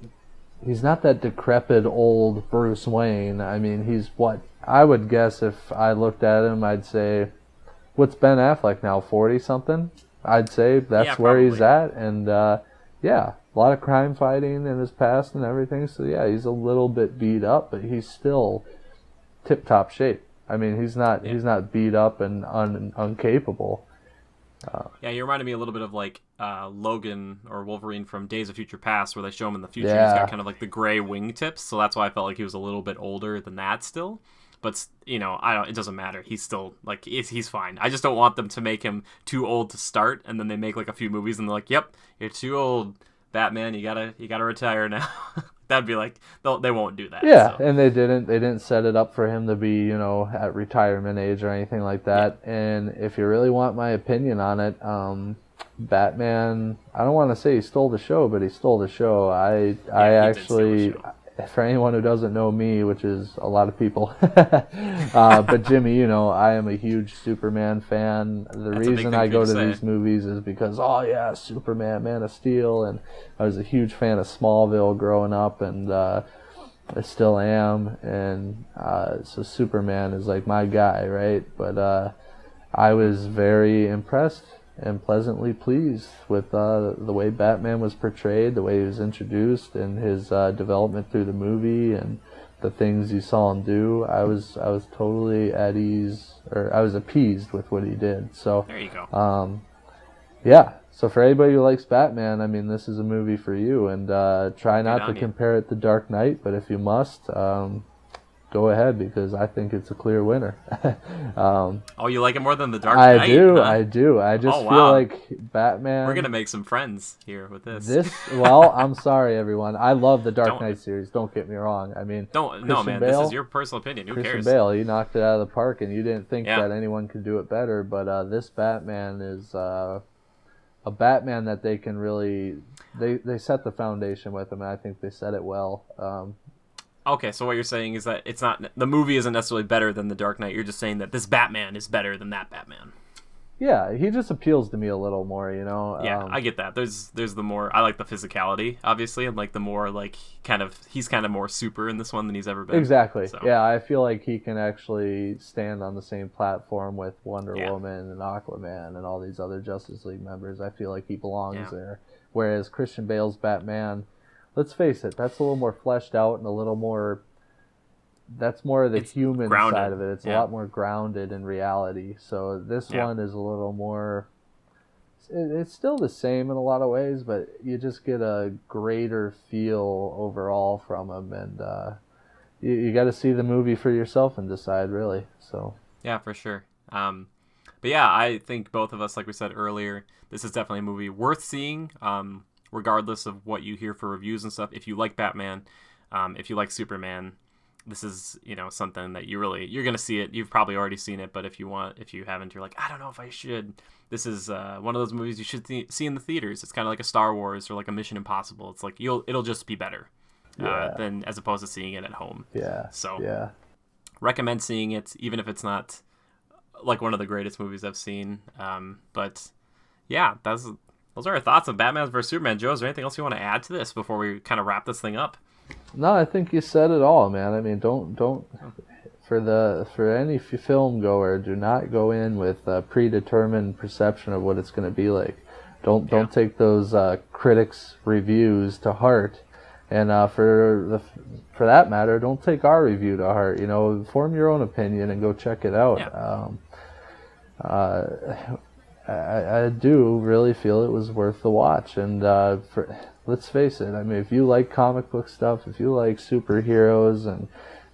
that decrepit old Bruce Wayne. I mean, he's what I would guess if I looked at him, I'd say, what's Ben Affleck now, 40 something? I'd say that's where he's at, and a lot of crime fighting in his past and everything. So yeah, he's a little bit beat up, but he's still tip-top shape. I mean, he's not beat up and uncapable. You reminded me a little bit of like Logan or Wolverine from Days of Future Past, where they show him in the future. He's got kind of like the gray wingtips, so that's why I felt like he was a little bit older than that still. But it doesn't matter. He's still like he's fine. I just don't want them to make him too old to start, and then they make like a few movies and they're like, "Yep, you're too old, Batman. You gotta retire now." That'd be like they won't do that. Yeah, so. And they didn't set it up for him to be at retirement age or anything like that. Yeah. And if you really want my opinion on it, Batman, I don't want to say he stole the show, but he stole the show. I actually, for anyone who doesn't know me, which is a lot of people, but Jimmy, I am a huge Superman fan. That's reason I go to these movies is because, Superman, Man of Steel, and I was a huge fan of Smallville growing up, and I still am, and so Superman is like my guy, right? But I was very impressed and pleasantly pleased with the way Batman was portrayed, the way he was introduced, and his development through the movie, and the things you saw him do. I was totally at ease, or I was appeased with what he did. So there you go. So for anybody who likes Batman, I mean, this is a movie for you. And try not to compare it to Dark Knight, but if you must, go ahead, because I think it's a clear winner. You like it more than the Dark Knight? I do. I just feel like Batman... We're going to make some friends here with this. I'm sorry, everyone. I love the Dark Knight series. Don't get me wrong. I mean, this is your personal opinion. Who cares? Christian Bale, he knocked it out of the park, and you didn't think that anyone could do it better. But this Batman is a Batman that they can really... They set the foundation with him, and I think they set it well. Okay, so what you're saying is that it's not the movie isn't necessarily better than The Dark Knight. You're just saying that this Batman is better than that Batman. Yeah, he just appeals to me a little more, Yeah, I get that. There's the more I like the physicality, obviously, and like the more like he's kind of more super in this one than he's ever been. Exactly. So. Yeah, I feel like he can actually stand on the same platform with Wonder Woman and Aquaman and all these other Justice League members. I feel like he belongs there. Whereas Christian Bale's Batman, let's face it, that's a little more fleshed out and a little more... That's more of the human side of it. It's a lot more grounded in reality. So this one is a little more... It's still the same in a lot of ways, but you just get a greater feel overall from him. And you got to see the movie for yourself and decide, really. So yeah, for sure. But yeah, I think both of us, like we said earlier, this is definitely a movie worth seeing. Regardless of what you hear for reviews and stuff, if you like Batman, if you like Superman, this is something that you're gonna see it. You've probably already seen it, but if you haven't, you're like, I don't know if I should. This is one of those movies you should see in the theaters. It's kind of like a Star Wars or like a Mission Impossible. It's like it'll just be better than as opposed to seeing it at home. Recommend seeing it, even if it's not like one of the greatest movies I've seen. But yeah, those are our thoughts on Batman vs Superman. Joe, is there anything else you want to add to this before we kind of wrap this thing up? No, I think you said it all, man. I mean, don't for any film goer, do not go in with a predetermined perception of what it's going to be like. Don't take those critics' reviews to heart, and for that matter, don't take our review to heart. Form your own opinion and go check it out. I do really feel it was worth the watch, and let's face it. I mean, if you like comic book stuff, if you like superheroes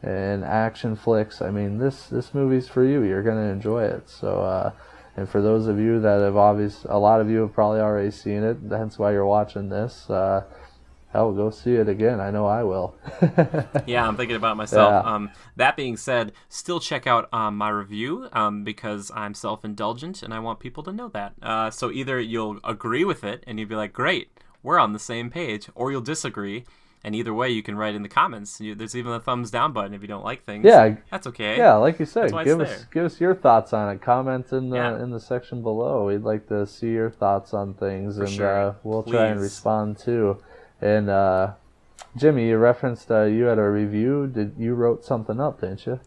and action flicks, I mean, this movie's for you. You're gonna enjoy it. So, and for those of you that have a lot of you have probably already seen it. That's why you're watching this. hell, go see it again. I know I will. Yeah, I'm thinking about it myself. Yeah. That being said, still check out my review because I'm self-indulgent and I want people to know that. So either you'll agree with it and you'll be like, great, we're on the same page, or you'll disagree. And either way, you can write in the comments. There's even a thumbs down button if you don't like things. Yeah, that's okay. Yeah, like you said, give us your thoughts on it. Comment in the section below. We'd like to see your thoughts on things, and sure. We'll try and respond too. And Jimmy, you referenced you had a review. You wrote something up, didn't you?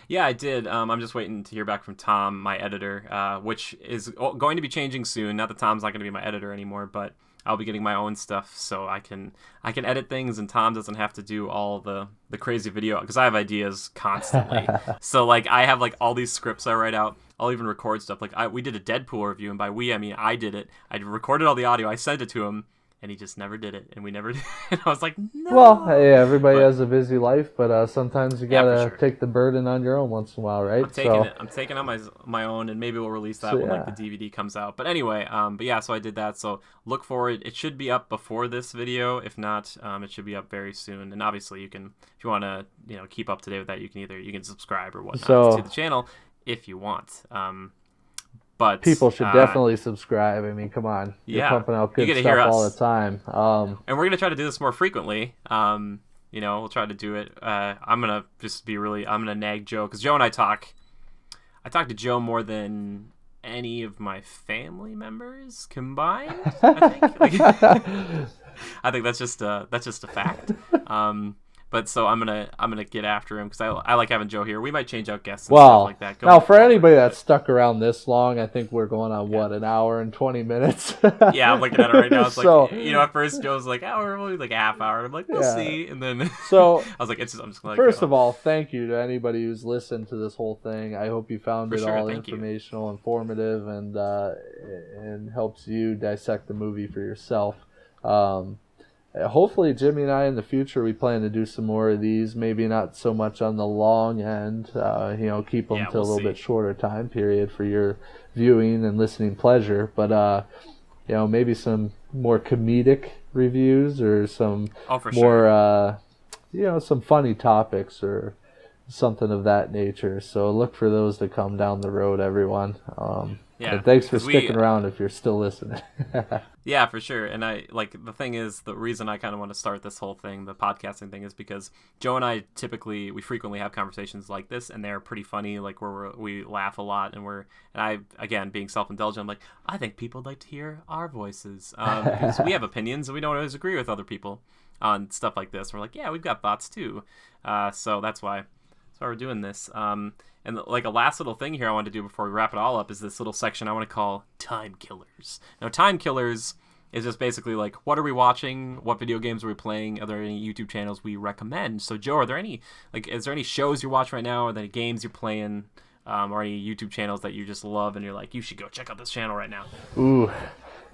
Yeah, I did. I'm just waiting to hear back from Tom, my editor, which is going to be changing soon. Not that Tom's not going to be my editor anymore, but I'll be getting my own stuff, so I can edit things, and Tom doesn't have to do all the crazy video, because I have ideas constantly. So like I have like all these scripts I write out. I'll even record stuff. Like we did a Deadpool review, and by we I mean I did it. I recorded all the audio. I sent it to him. And he just never did it, and we never did. And I was like, no. Well, hey, everybody has a busy life, but sometimes you gotta take the burden on your own once in a while, right? I'm taking on my own, and maybe we'll release that when like the DVD comes out. But anyway, so I did that. So look for it. It should be up before this video. If not, it should be up very soon. And obviously, you can, if you want to, keep up to date with that, you can subscribe or whatnot to the channel if you want. But people should definitely subscribe. I mean, come on. You're pumping out good stuff all the time. And we're going to try to do this more frequently. We'll try to do it. I'm going to nag Joe, because Joe and I talk to Joe more than any of my family members combined, I think. I think that's just a fact. But so I'm gonna get after him, because I like having Joe here. We might change out guests and stuff like that. Now for anybody that's stuck around this long, I think we're going on an hour and 20 minutes. Yeah, I'm looking at it right now. It's like at first Joe's like, oh, we're only like a half hour. I'm like, we'll see. And then so I was like, I'm just gonna first of all, thank you to anybody who's listened to this whole thing. I hope you found it all informational, informative, and helps you dissect the movie for yourself. Hopefully, Jimmy and I in the future, we plan to do some more of these. Maybe not so much on the long end. Keep them to a little bit shorter time period for your viewing and listening pleasure. But maybe some more comedic reviews, or some more, some funny topics or something of that nature. So look for those to come down the road, everyone. And thanks for sticking around if you're still listening. Yeah, for sure. And the thing is, the reason I kind of want to start this whole thing, the podcasting thing, is because Joe and I we frequently have conversations like this, and they're pretty funny. Like we laugh a lot, and I, again, being self-indulgent, I'm like, I think people would like to hear our voices, because we have opinions and we don't always agree with other people on stuff like this. We're like, yeah, we've got thoughts too. So that's why we're doing this. And like a last little thing here I want to do before we wrap it all up is this little section I want to call Time Killers. Now, Time Killers is just basically like, what are we watching? What video games are we playing? Are there any YouTube channels we recommend? So, Joe, is there any shows you're watching right now? Are there any games you're playing? Or any YouTube channels that you just love and you're like, you should go check out this channel right now? Ooh.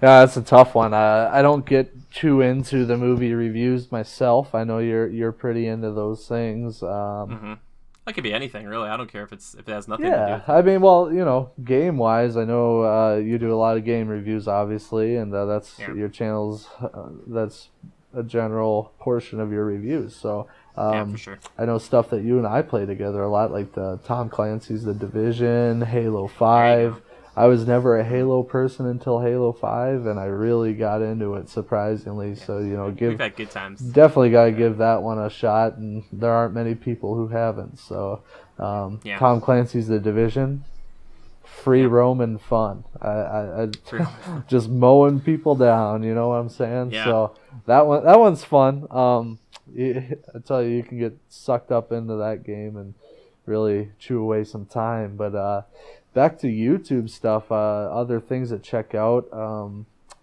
Yeah, that's a tough one. I don't get too into the movie reviews myself. I know you're pretty into those things. That could be anything, really. I don't care if it has nothing to do with it. I mean, well, game-wise, I know you do a lot of game reviews, obviously, and that's your channel's, that's a general portion of your reviews. So, for sure. I know stuff that you and I play together a lot, like the Tom Clancy's The Division, Halo 5. I was never a Halo person until Halo 5, and I really got into it, surprisingly. Yeah. So, we've had good times. Definitely got to give that one a shot, and there aren't many people who haven't. So, Tom Clancy's The Division, free roaming fun. I just mowing people down, you know what I'm saying? Yeah. So, that one's fun. I tell you can get sucked up into that game and really chew away some time, but back to YouTube stuff, other things to check out.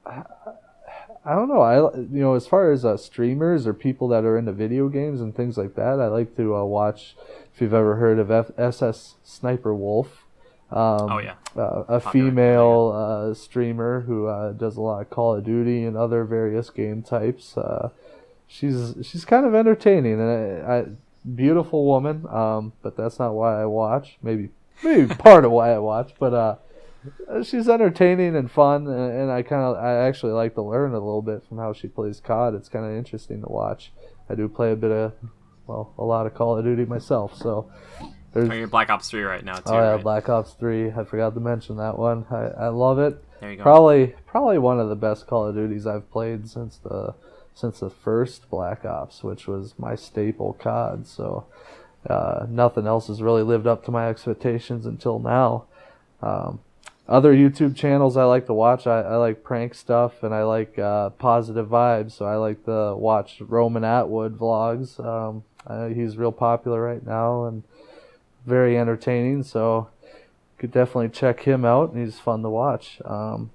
I don't know. As far as streamers or people that are into video games and things like that, I like to watch. If you've ever heard of SS Sniper Wolf, a female streamer who does a lot of Call of Duty and other various game types. She's kind of entertaining, and beautiful woman. But that's not why I watch. Maybe part of why I watch, but she's entertaining and fun, and I actually like to learn a little bit from how she plays COD. It's kind of interesting to watch. I do play a lot of Call of Duty myself, so. You're in Black Ops 3 right now, too. Oh yeah, right? Black Ops 3. I forgot to mention that one. I love it. There you go. Probably one of the best Call of Duties I've played since the first Black Ops, which was my staple COD. So nothing else has really lived up to my expectations until now. Other YouTube channels I like to watch, I like prank stuff, and I like positive vibes. So I like to watch Roman Atwood vlogs. He's real popular right now and very entertaining, so could definitely check him out, and he's fun to watch. But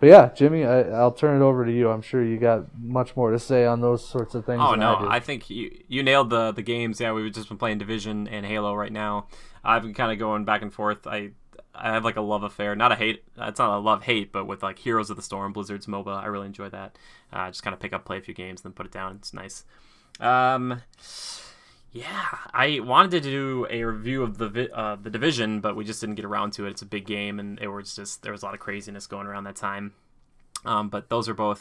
yeah, Jimmy, I'll turn it over to you. I'm sure you got much more to say on those sorts of things. Oh no, I think you nailed the games. Yeah, we've just been playing Division and Halo right now. I've been kind of going back and forth. I have like a love affair, not a hate. It's not a love hate, but with like Heroes of the Storm, Blizzard's MOBA, I really enjoy that. Just kind of pick up, play a few games, then put it down. It's nice. Yeah, I wanted to do a review of the Division, but we just didn't get around to it. It's a big game, and there was a lot of craziness going around that time. But those are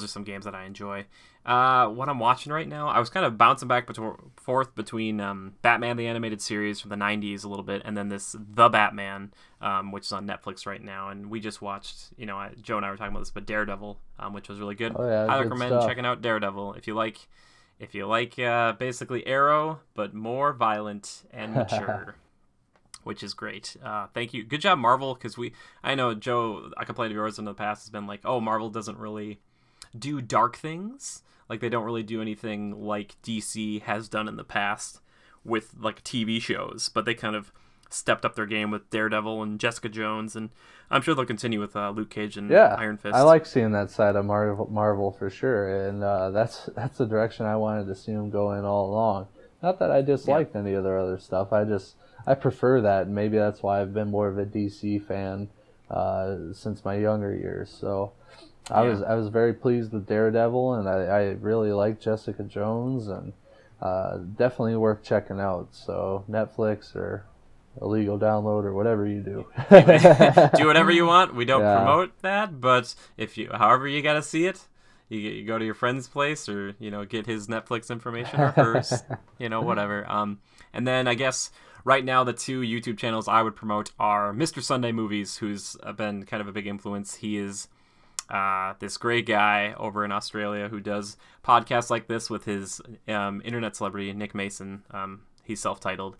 some games that I enjoy. What I'm watching right now, I was kind of bouncing back forth between Batman the Animated Series from the 90s a little bit, and then The Batman, which is on Netflix right now. And we just watched, Joe and I were talking about this, but Daredevil, which was really good. Oh, yeah, I good recommend stuff. checking out Daredevil if you like basically Arrow, but more violent and mature, which is great. Thank you. Good job, Marvel, because I know, Joe, a complaint of yours in the past has been like, oh, Marvel doesn't really do dark things. Like, they don't really do anything like DC has done in the past with, like, TV shows, but they kind of stepped up their game with Daredevil and Jessica Jones, and I'm sure they'll continue with Luke Cage and Iron Fist. I like seeing that side of Marvel for sure, and that's the direction I wanted to see them go in all along. Not that I disliked any of their other stuff. I prefer that, and maybe that's why I've been more of a DC fan since my younger years. So I was very pleased with Daredevil, and I really like Jessica Jones, and definitely worth checking out. So Netflix or illegal download or whatever you do. Do whatever you want. We don't promote that, but however you gotta see it, you go to your friend's place, or get his Netflix information or hers, whatever. And then I guess right now the two YouTube channels I would promote are Mr. Sunday Movies, who's been kind of a big influence. He is this great guy over in Australia who does podcasts like this with his internet celebrity Nick Mason. He's self-titled.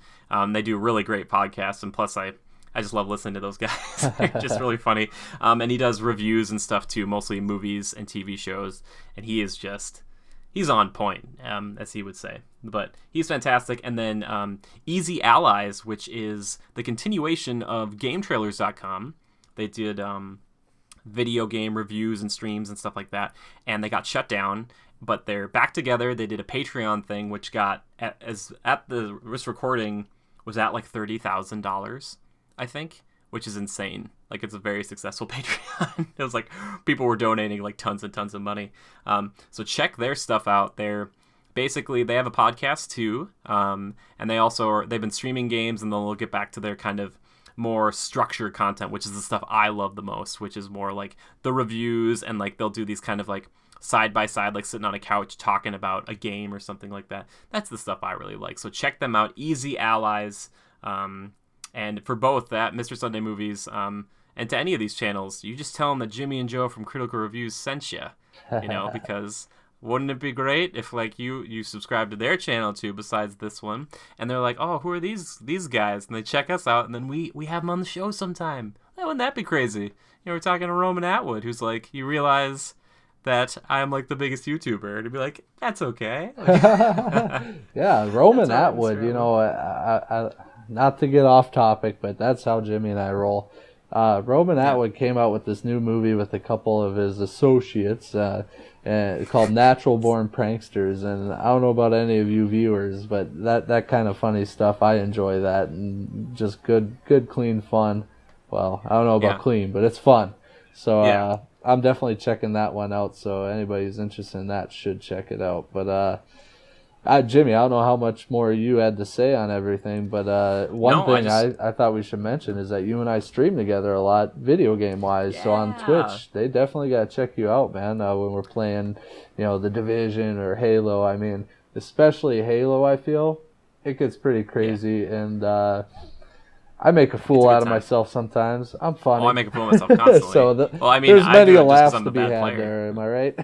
They do really great podcasts, and plus I just love listening to those guys. They're just really funny. And he does reviews and stuff too, mostly movies and TV shows, and he's on point, as he would say. But he's fantastic. And then Easy Allies, which is the continuation of GameTrailers.com. They did video game reviews and streams and stuff like that, and they got shut down. But they're back together. They did a Patreon thing, which got this recording was at like $30,000, I think, which is insane. Like, it's a very successful Patreon. It was like people were donating like tons and tons of money. So check their stuff out. They have a podcast too, and they've been streaming games, and then they'll get back to their kind of more structured content, which is the stuff I love the most, which is more like the reviews, and like they'll do these kind of like side by side, like sitting on a couch talking about a game or something like that. That's the stuff I really like. So check them out, Easy Allies. And for both that, Mr. Sunday Movies, and to any of these channels, you just tell them that Jimmy and Joe from Critical Reviews sent you, because wouldn't it be great if like you subscribe to their channel too, besides this one, and they're like, oh, who are these guys? And they check us out, and then we have them on the show sometime. Wouldn't that be crazy? We're talking to Roman Atwood, who's like, you realize that I'm like the biggest YouTuber, to be like, that's okay. Yeah, Roman Atwood, I not to get off topic, but that's how Jimmy and I roll. Roman Atwood came out with this new movie with a couple of his associates called Natural Born Pranksters, and I don't know about any of you viewers, but that kind of funny stuff, I enjoy that, and just good clean fun. Well, I don't know about clean, but it's fun. So I'm definitely checking that one out, so anybody who's interested in that should check it out. But Jimmy, I don't know how much more you had to say on everything, but one No, thing I thought we should mention is that you and I stream together a lot, video game wise. So on Twitch, they definitely got to check you out, man. When we're playing, The Division or Halo. I mean, especially Halo, I feel it gets pretty crazy, and I make a fool out of myself sometimes. I'm funny. Oh, I make a fool of myself constantly. So there's many laughs to be had there. Am I right?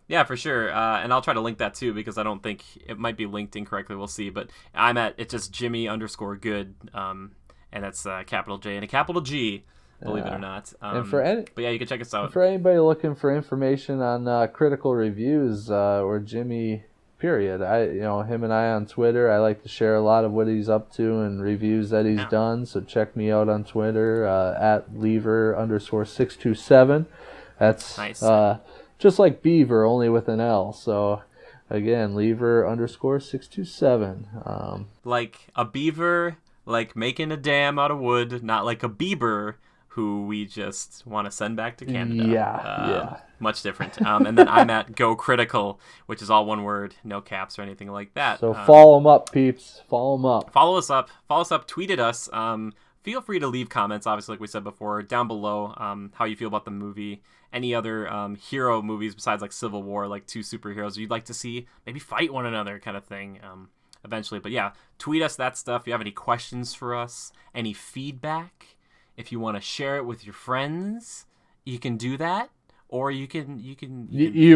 Yeah, for sure. And I'll try to link that too, because I don't think it might be linked incorrectly. We'll see. But it's just Jimmy_good. And that's capital J and a capital G, believe it or not. But yeah, you can check us out. For anybody looking for information on critical reviews or Jimmy, period, him and I on Twitter, I like to share a lot of what he's up to and reviews that he's done. So check me out on Twitter at Lever_627. That's nice. Just like Beaver, only with an L. So, again, Lever_627. Like a beaver, like making a dam out of wood, not like a Bieber who we just want to send back to Canada. Yeah. Much different. And then I'm at Go Critical, which is all one word, no caps or anything like that. So follow them up, peeps. Follow them up. Follow us up. Tweet at us. Feel free to leave comments, obviously, like we said before, down below, how you feel about the movie. Any other hero movies besides like Civil War, like two superheroes you'd like to see maybe fight one another kind of thing eventually. But yeah, tweet us that stuff. If you have any questions for us, any feedback, if you want to share it with your friends, you can do that. Or you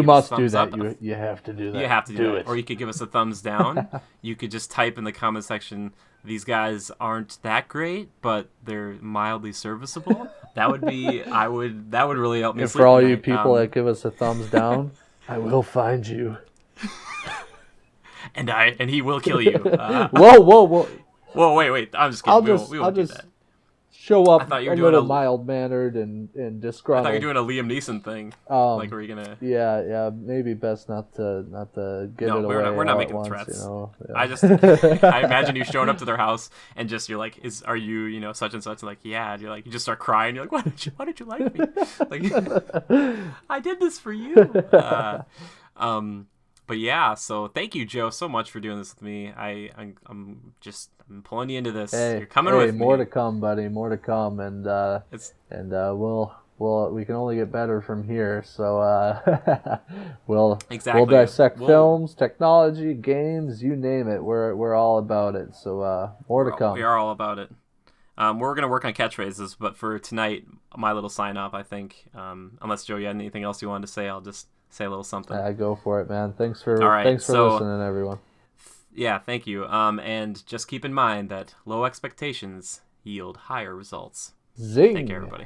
must do that. You have to do that. You have to do it. Or you could give us a thumbs down. You could just type in the comment section, these guys aren't that great, but they're mildly serviceable. That would be that would really help me. And for all you people that give us a thumbs down, I will find you. and he will kill you. Whoa. Whoa, wait. I'm just kidding. We won't do that. Show up a little mild-mannered and disgruntled. I thought you were doing a Liam Neeson thing. Like, were you gonna? Yeah. Maybe best not to give it away. No, we're not making once, threats. Yeah. I imagine you showing up to their house and just you're like, are you such and such? Like, yeah. And you're like, you just start crying. You're like, why did you like me? Like, I did this for you. But yeah, so thank you, Joe, so much for doing this with me. I'm pulling you into this. You're coming with me. More to come, buddy. More to come, and we can only get better from here. So we'll dissect films, technology, games, you name it. We're all about it. So more to come. We are all about it. We're gonna work on catchphrases, but for tonight, my little sign off, I think. Unless Joe, you had anything else you wanted to say, I'll just say a little something. Go for it, man. Thanks for listening, everyone. Yeah, thank you. And just keep in mind that low expectations yield higher results. Zing. Thank you, everybody.